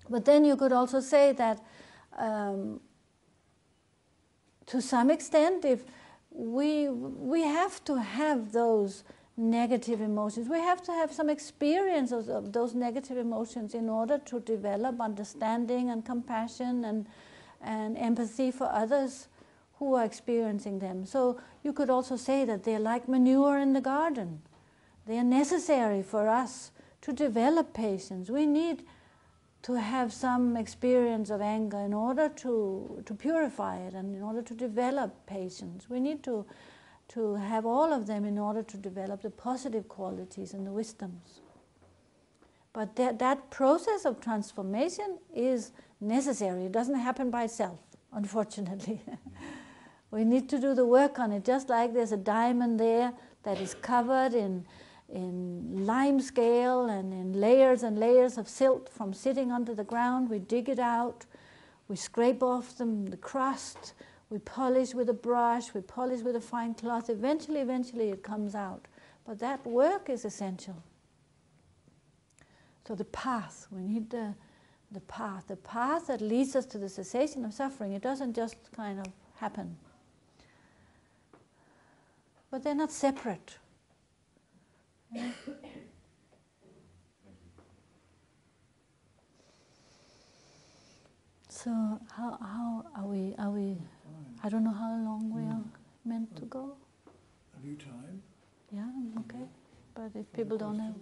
But then you could also say that to some extent, if we have to have those negative emotions, we have to have some experience of those negative emotions in order to develop understanding and compassion and empathy for others who are experiencing them. So you could also say that they're like manure in the garden. They are necessary for us to develop patience. We need to have some experience of anger in order to purify it, and in order to develop patience. We need to have all of them in order to develop the positive qualities and the wisdoms. But that process of transformation is necessary. It doesn't happen by itself, unfortunately. We need to do the work on it, just like there's a diamond there that is covered in lime scale and in layers and layers of silt from sitting under the ground. We dig it out, we scrape off the crust, we polish with a brush, we polish with a fine cloth. Eventually it comes out. But that work is essential. So the path, we need the path that leads us to the cessation of suffering. It doesn't just kind of happen. But they're not separate. Yeah. So how are we? I don't know how long we are meant to go. Have you time? Yeah, okay. But if people don't have...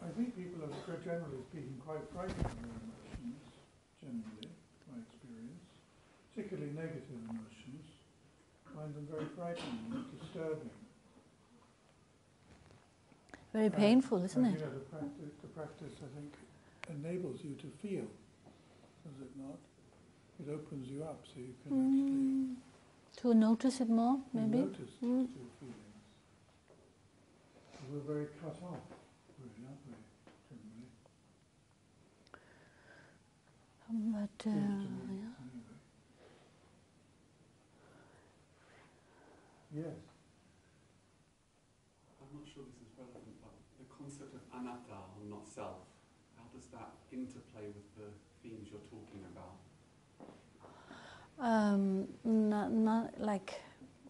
I think people are, generally speaking, quite frightened of their emotions, generally, my experience. Particularly negative emotions. I find them very frightening and disturbing. Very painful, isn't it? The practice, I think, enables you to feel, does it not? It opens you up so you can to notice it more, maybe? Notice your feelings. We're very cut off, really, aren't we, generally? But, Seems to me, yeah. anyway. Yes. I'm not sure this is relevant, but the concept of anatta, or not self, how does that interplay with the themes you're talking about? Not like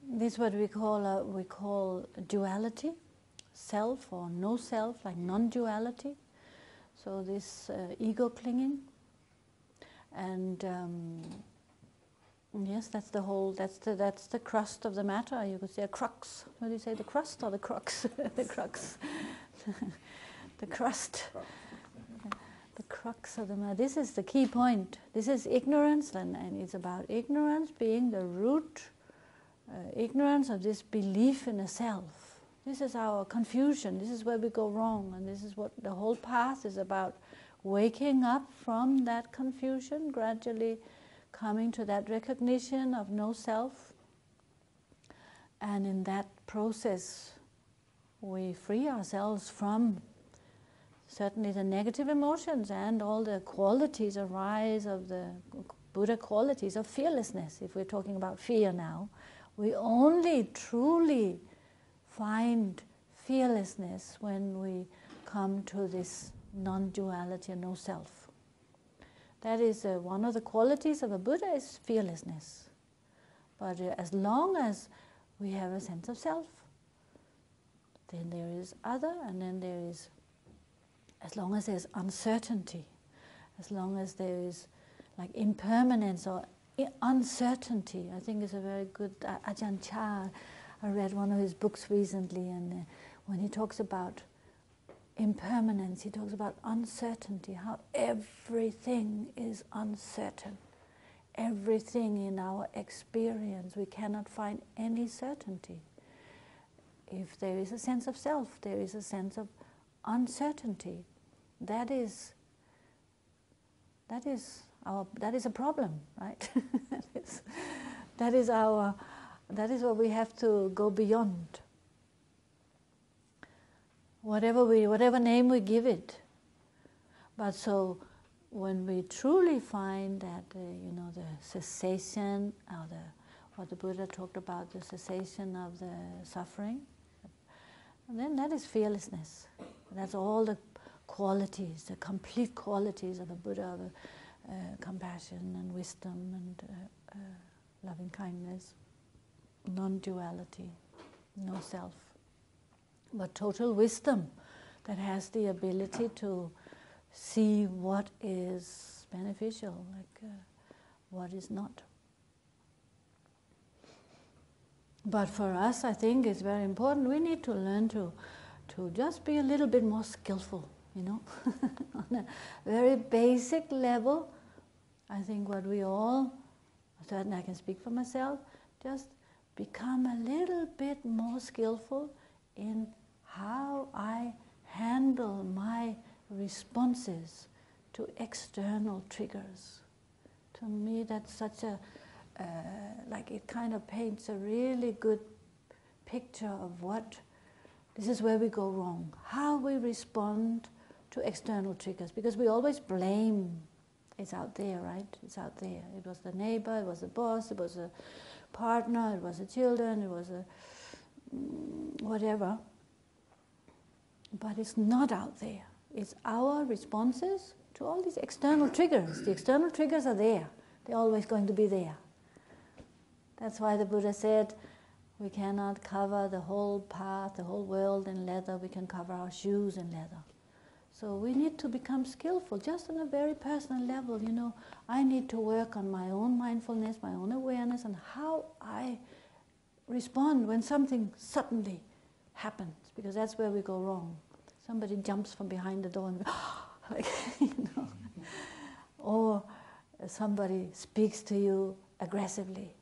this is what we call duality, self or no self, like non-duality. So this ego clinging, and yes, that's the whole. That's the crust of the matter. You could say a crux. What do you say? The crust or the crux? The crux. The crust. The crux of the matter. This is the key point. This is ignorance, and it's about ignorance being the root. Ignorance of this belief in a self. This is our confusion. This is where we go wrong, and this is what the whole path is about: waking up from that confusion, gradually coming to that recognition of no self, and in that process we free ourselves from certainly the negative emotions and all the qualities arise of the Buddha qualities of fearlessness. If we're talking about fear now, we only truly find fearlessness when we come to this non-duality and no self. That is one of the qualities of a Buddha is fearlessness. But as long as we have a sense of self, then there is other, and then there is, as long as there's uncertainty, as long as there is like impermanence or uncertainty. I think it's a very good Ajahn Chah. I read one of his books recently, and when he talks about impermanence, he talks about uncertainty, how everything is uncertain. Everything in our experience, we cannot find any certainty. If there is a sense of self, there is a sense of uncertainty. That is a problem, right? that is what we have to go beyond. Whatever name we give it. But so when we truly find that the cessation, or what the Buddha talked about, the cessation of the suffering, and then that is fearlessness. That's all the qualities, the complete qualities of a Buddha, of compassion and wisdom and loving kindness, non-duality, no self. But total wisdom that has the ability to see what is beneficial, like what is not. But for us, I think it's very important. We need to learn to just be a little bit more skillful, on a very basic level. I think what we all, certainly I can speak for myself, just become a little bit more skillful in how I handle my responses to external triggers. To me, that's such a, it kind of paints a really good picture of this is where we go wrong, how we respond to external triggers, because we always blame. It's out there, right? It's out there. It was the neighbor, it was the boss, it was a partner, it was the children, it was whatever. But it's not out there. It's our responses to all these external triggers. The external triggers are there. They're always going to be there. That's why the Buddha said, we cannot cover the whole path, the whole world in leather. We can cover our shoes in leather. So we need to become skillful, just on a very personal level. I need to work on my own mindfulness, my own awareness, and how I respond when something suddenly happens, because that's where we go wrong. Somebody jumps from behind the door and or somebody speaks to you aggressively,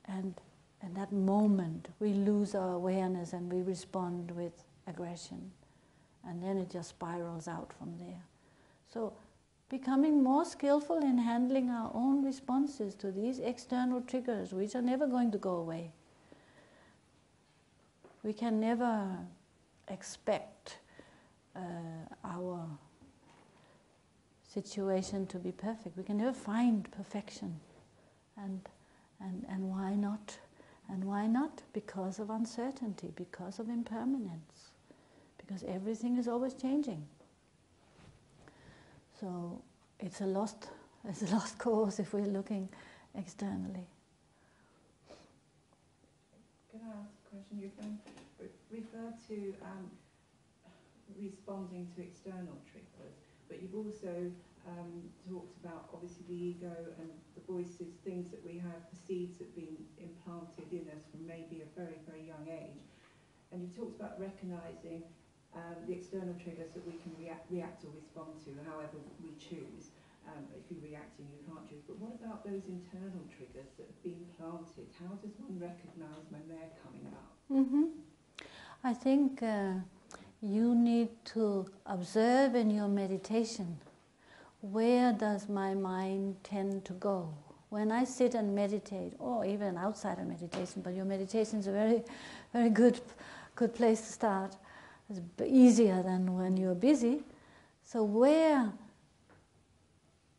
and in that moment we lose our awareness and we respond with aggression, and then it just spirals out from there. So becoming more skillful in handling our own responses to these external triggers, which are never going to go away. We can never expect our situation to be perfect. We can never find perfection. And why not? And why not? Because of uncertainty, because of impermanence, because everything is always changing. So it's a lost cause if we're looking externally. Can I ask a question? You've referred to responding to external triggers, but you've also talked about obviously the ego and the voices, things that we have, the seeds that have been implanted in us from maybe a very, very young age. And you've talked about recognising the external triggers that we can react or respond to, however we choose. If you're reacting, you can't choose. But what about those internal triggers that have been planted? How does one recognise when they're coming up? I think you need to observe in your meditation, where does my mind tend to go? When I sit and meditate, or even outside of meditation, but your meditation is a very, very good place to start. It's easier than when you're busy. So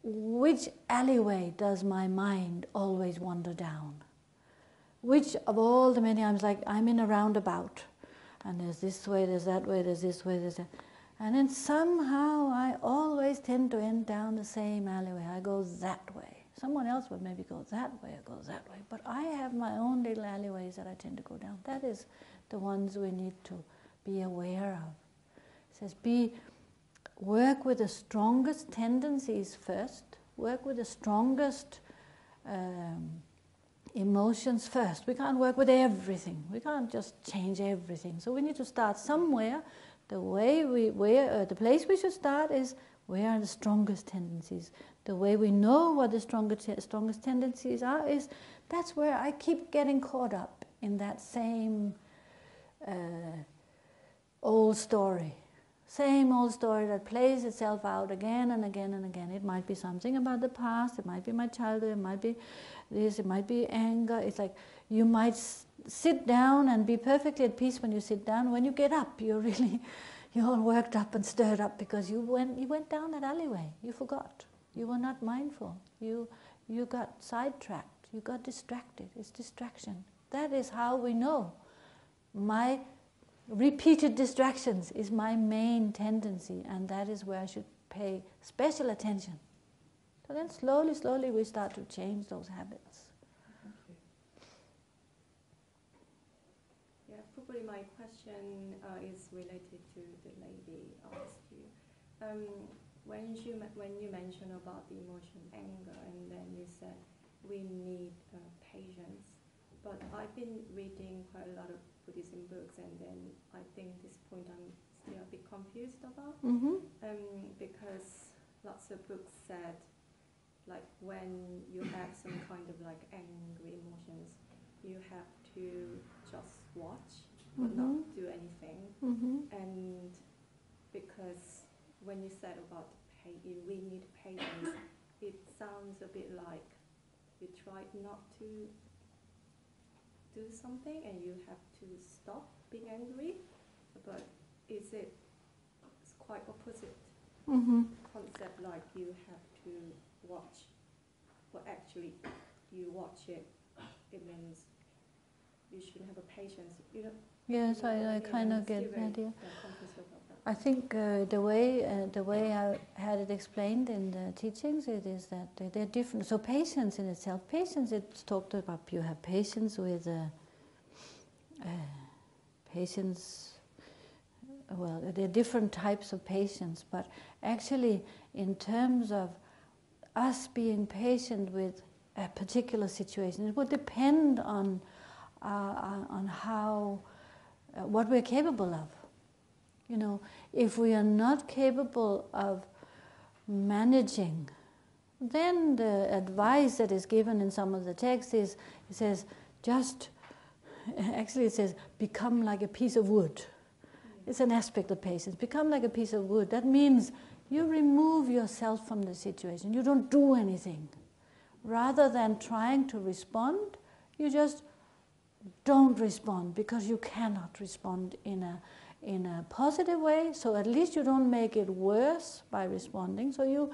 which alleyway does my mind always wander down? Which of all the many, I'm in a roundabout, and there's this way, there's that way, there's this way, there's that. And then somehow I always tend to end down the same alleyway. I go that way. Someone else would maybe go that way or go that way. But I have my own little alleyways that I tend to go down. That is the ones we need to be aware of. It says, work with the strongest tendencies first. Work with the strongest emotions first. We can't work with everything. We can't just change everything. So we need to start somewhere. The place we should start is where are the strongest tendencies. The way we know what the strongest tendencies are is that's where I keep getting caught up in that same old story. Same old story that plays itself out again and again and again. It might be something about the past, it might be my childhood, it might be this, it might be anger. It's like you might sit down and be perfectly at peace when you sit down. When you get up, you're all worked up and stirred up because you went down that alleyway. You forgot. You were not mindful. You got sidetracked. You got distracted. It's distraction. That is how we know. My repeated distractions is my main tendency, and that is where I should pay special attention. So then slowly, slowly we start to change those habits. Yeah, probably my question is related to the lady asked you. When you mentioned about the emotion anger, and then you said we need patience, but I've been reading quite a lot of Buddhism books, and then I think this point I'm still a bit confused about, because lots of books said, like when you have some kind of like angry emotions, you have to just watch, but not do anything, and because when you said about we need patience, it sounds a bit like you tried not to do something and you have to stop being angry, but it's quite opposite concept, like you have to watch, but actually you watch it, it means you shouldn't have a patience, you know? Yes, I kind of get the idea. I think the way I had it explained in the teachings, it is that they're different. So patience in itself, it's talked about. You have patience with patience. Well, there are different types of patience, but actually, in terms of us being patient with a particular situation, it would depend on how what we're capable of. You know, if we are not capable of managing, then the advice that is given in some of the texts is, it says, it says, become like a piece of wood. It's an aspect of patience. Become like a piece of wood. That means you remove yourself from the situation. You don't do anything. Rather than trying to respond, you just don't respond, because you cannot respond in a positive way, so at least you don't make it worse by responding. So you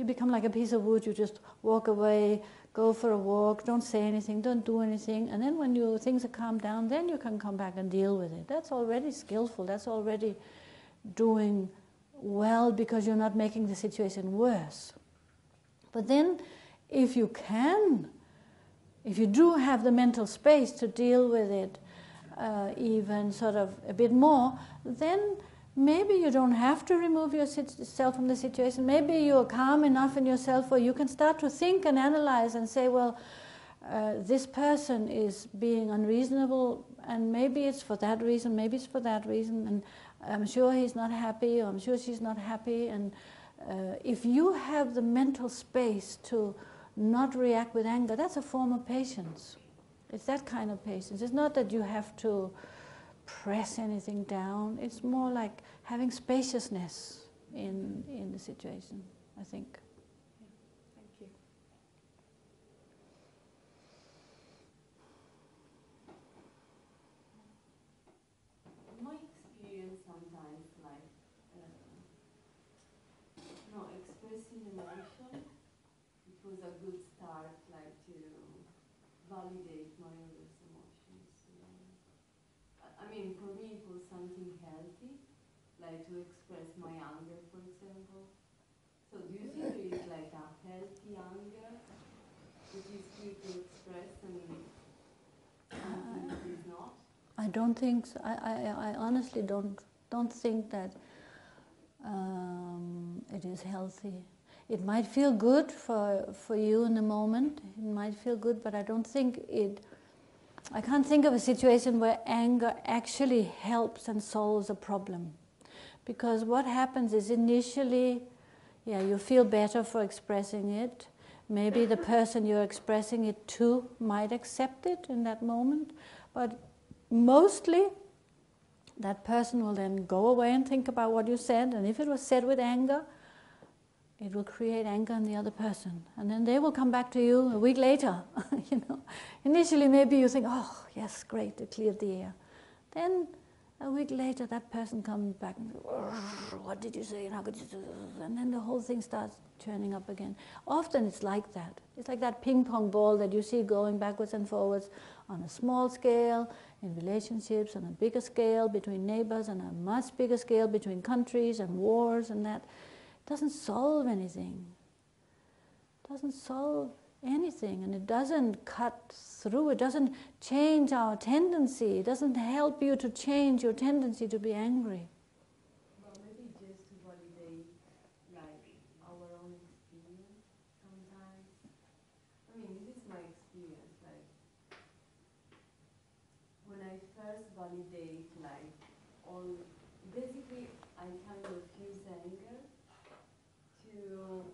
become like a piece of wood. You just walk away, go for a walk, don't say anything, don't do anything, and then when things are calmed down, then you can come back and deal with it. That's already skillful. That's already doing well, because you're not making the situation worse. But then if you can if you do have the mental space to deal with it even sort of a bit more, then maybe you don't have to remove yourself from the situation. Maybe you're calm enough in yourself where you can start to think and analyze and say, well, this person is being unreasonable, and maybe it's for that reason, maybe it's for that reason, and I'm sure he's not happy, or I'm sure she's not happy. And if you have the mental space to not react with anger, that's a form of patience. It's that kind of patience. It's not that you have to press anything down. It's more like having spaciousness in the situation, I think. Thank you. My experience sometimes, like, expressing emotion, it was a good start, like, to validate my own emotions. I mean, for me, it was something healthy, like to express my anger, for example. So do you think there is like a healthy anger that is good to express and something that is not? I don't think so. I honestly don't think that it is healthy. It might feel good for you in the moment. It might feel good, but I don't think it. I can't think of a situation where anger actually helps and solves a problem, because what happens is initially, you feel better for expressing it. Maybe the person you're expressing it to might accept it in that moment, but mostly that person will then go away and think about what you said, and if it was said with anger, it will create anger in the other person, and then they will come back to you a week later. Initially maybe you think, oh yes, great, it cleared the air. Then a week later that person comes back and what did you say, and how could you do this? And then the whole thing starts turning up again. Often it's like that. It's like that ping pong ball that you see going backwards and forwards on a small scale in relationships, on a bigger scale between neighbors, and a much bigger scale between countries and wars, and that doesn't solve anything. It doesn't solve anything, and it doesn't cut through. It doesn't change our tendency. It doesn't help you to change your tendency to be angry. Well, maybe just to validate, like, our own experience sometimes. I mean, this is my experience. Like, when I first validate, like, all, basically, I kind of use anger to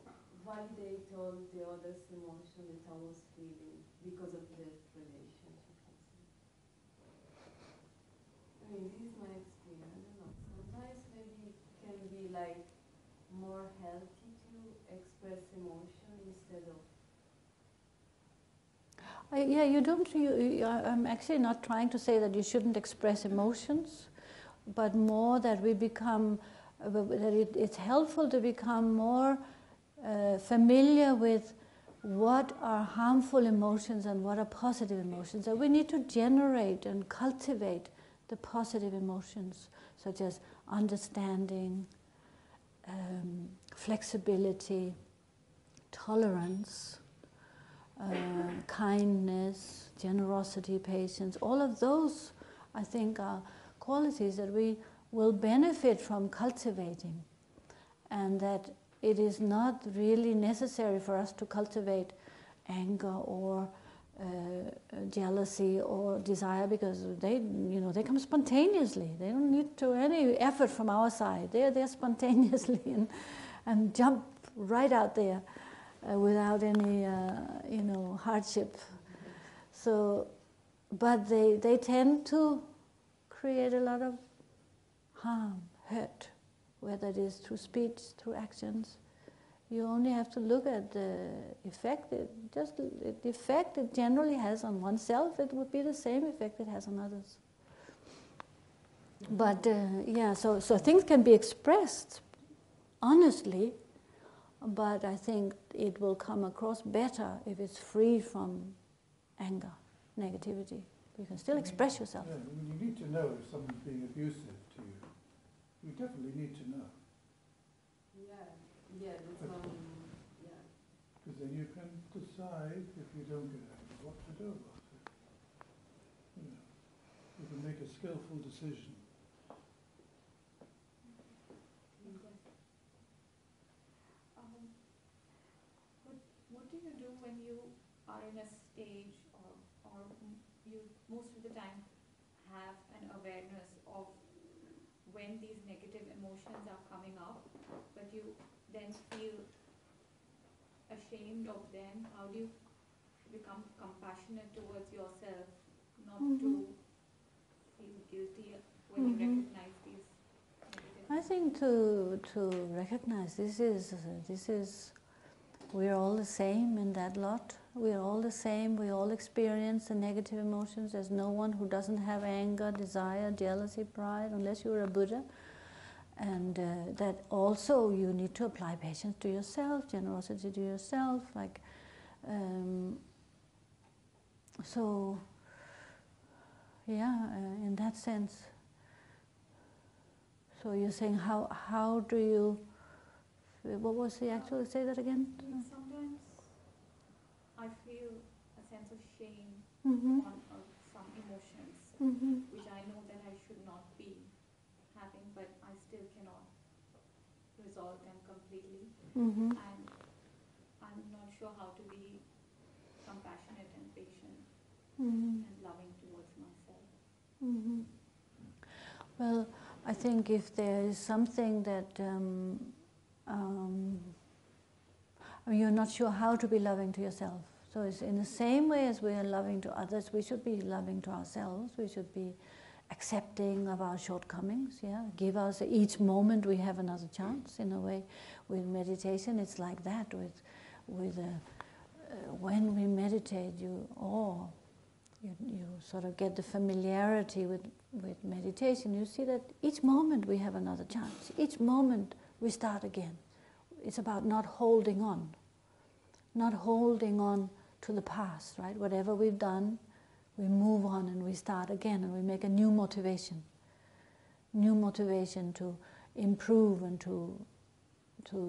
validate all the other emotion that I was feeling because of the relationship. I mean, this is my experience. I don't know. Sometimes maybe it can be like more healthy to express emotion instead of. You don't. I'm actually not trying to say that you shouldn't express emotions, but more that we become. That it's helpful to become more familiar with what are harmful emotions and what are positive emotions. That we need to generate and cultivate the positive emotions, such as understanding, flexibility, tolerance, kindness, generosity, patience. All of those, I think, are qualities that we will benefit from cultivating, and that it is not really necessary for us to cultivate anger or jealousy or desire, because they come spontaneously. They don't need to any effort from our side. They're there spontaneously and jump right out there without any hardship. So, but they tend to create a lot of harm, hurt, whether it is through speech, through actions. You only have to look at the effect. The effect it generally has on oneself, it would be the same effect it has on others. But so things can be expressed honestly, but I think it will come across better if it's free from anger, negativity. You can still express yourself. Yeah, I mean, you need to know if someone's being abusive to you. You definitely need to know. Yeah, that's Because then you can decide, if you don't get angry, what to do. do about it. You know, you can make a skillful decision. What do you do when you are in a stage or you most of the time have an awareness of when these negative emotions are coming up, but you then feel ashamed of them? How do you become compassionate towards yourself, not to feel guilty when you recognize these negative I think to recognize this is we are all the same in that lot. We are all the same. We all experience the negative emotions. There's no one who doesn't have anger, desire, jealousy, pride, unless you're a Buddha. And that also you need to apply patience to yourself, generosity to yourself. Like, so, yeah, in that sense. So you're saying how do you? What was the actual? Say that again. Sometimes I feel a sense of shame on some emotions, which I know that I should not be having, but I still cannot resolve them completely. And I'm not sure how to be compassionate and patient and loving towards myself. Well, I think if there is something that you're not sure how to be loving to yourself. So it's in the same way as we are loving to others, we should be loving to ourselves. We should be accepting of our shortcomings. Yeah, give us each moment we have another chance. In a way, with meditation, it's like that. When we meditate, you sort of get the familiarity with meditation. You see that each moment we have another chance. Each moment we start again. It's about not holding on to the past, right? Whatever we've done, we move on and we start again and we make a new motivation to improve and to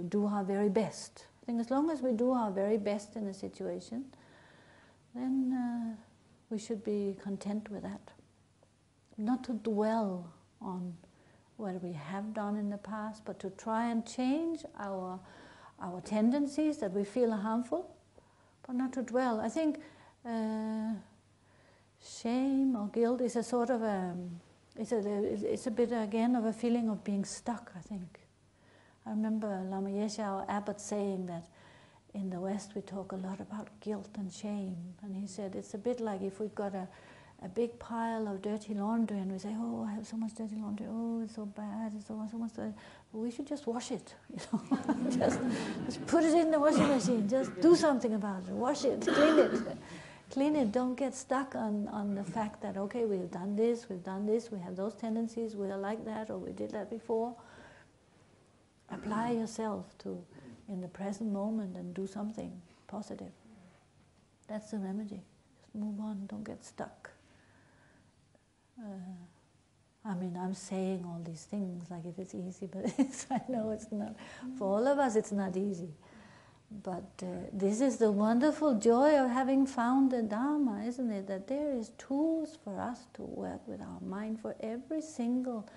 do our very best. I think as long as we do our very best in a situation, then we should be content with that. Not to dwell on what we have done in the past, but to try and change our tendencies that we feel are harmful, but not to dwell. I think shame or guilt is a sort of it's a bit again of a feeling of being stuck, I think. I remember Lama Yeshe, our abbot, saying that in the West we talk a lot about guilt and shame, and he said it's a bit like if we've got a big pile of dirty laundry and we say, oh, I have so much dirty laundry, oh, it's so bad, it's so much dirty. Well, we should just wash it, just put it in the washing machine, just do something about it, wash it, clean it, don't get stuck on the fact that, okay, we've done this, we have those tendencies, we are like that, or we did that before. Apply yourself to in the present moment and do something positive. That's the remedy. Just move on, don't get stuck. I'm saying all these things like if it's easy, but I know it's not. For all of us, it's not easy. But this is the wonderful joy of having found the Dharma, isn't it? That there is tools for us to work with our mind for every single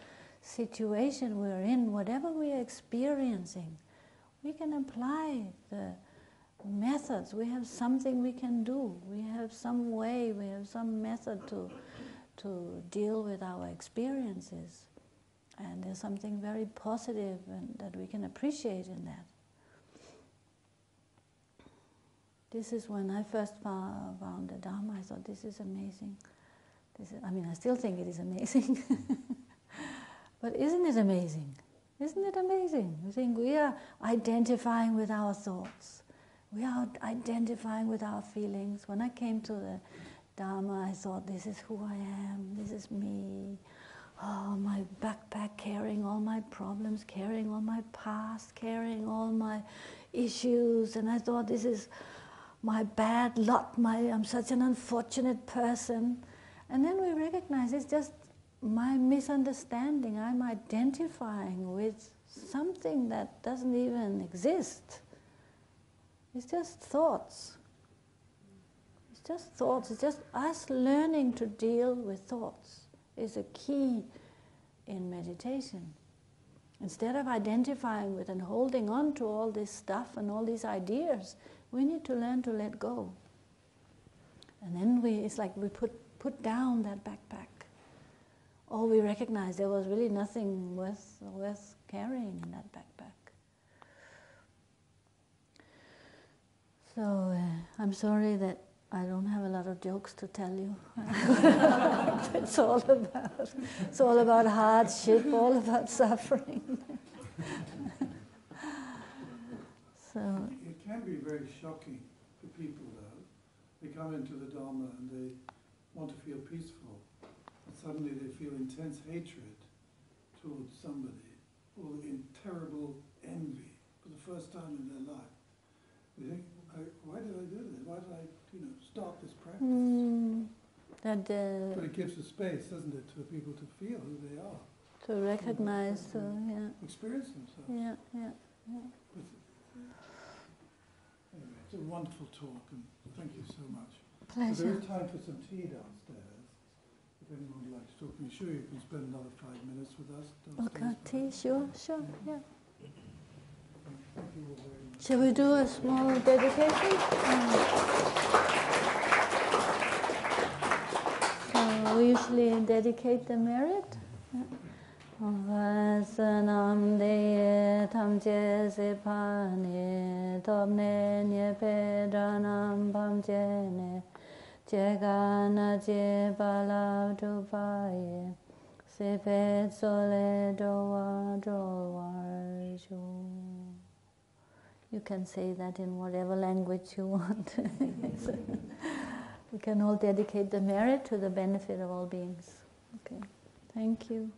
situation we're in, whatever we are experiencing. We can apply the methods. We have something we can do. We have some way, we have some method to deal with our experiences. And there's something very positive and that we can appreciate in that. This is when I first found the Dharma, I thought, this is amazing. I still think it is amazing. But isn't it amazing? Isn't it amazing? I think we are identifying with our thoughts. We are identifying with our feelings. When I came to the Dharma, I thought, this is who I am, this is me. Oh, my backpack carrying all my problems, carrying all my past, carrying all my issues. And I thought, this is my bad lot, I'm such an unfortunate person. And then we recognize it's just my misunderstanding. I'm identifying with something that doesn't even exist. It's just thoughts. It's just thoughts. It's just us learning to deal with thoughts is a key in meditation. Instead of identifying with and holding on to all this stuff and all these ideas, we need to learn to let go. And then it's like we put down that backpack. Or we recognize there was really nothing worth carrying in that backpack. So I'm sorry that I don't have a lot of jokes to tell you. It's all about hardship, all about suffering. So it can be very shocking for people, though. They come into the Dharma and they want to feel peaceful, and suddenly they feel intense hatred towards somebody, or in terrible envy for the first time in their life. They think, why did I do this? Why did I, start this practice? But it gives a space, doesn't it, for people to feel who they are. To recognize, experience themselves. Yeah. Anyway, it's a wonderful talk, and thank you so much. Pleasure. So there is time for some tea downstairs. If anyone would like to talk, I'm sure you can spend another 5 minutes with us downstairs. Okay, tea, sure, yeah. Thank you all very much. Shall we do a small dedication? So we usually dedicate the merit. Vasanam deye tamche sepane topne nyepe dranam pamche ne chegana che palav tupaye sepe sole dowa drowarjo. You can say that in whatever language you want. We can all dedicate the merit to the benefit of all beings. Okay, thank you.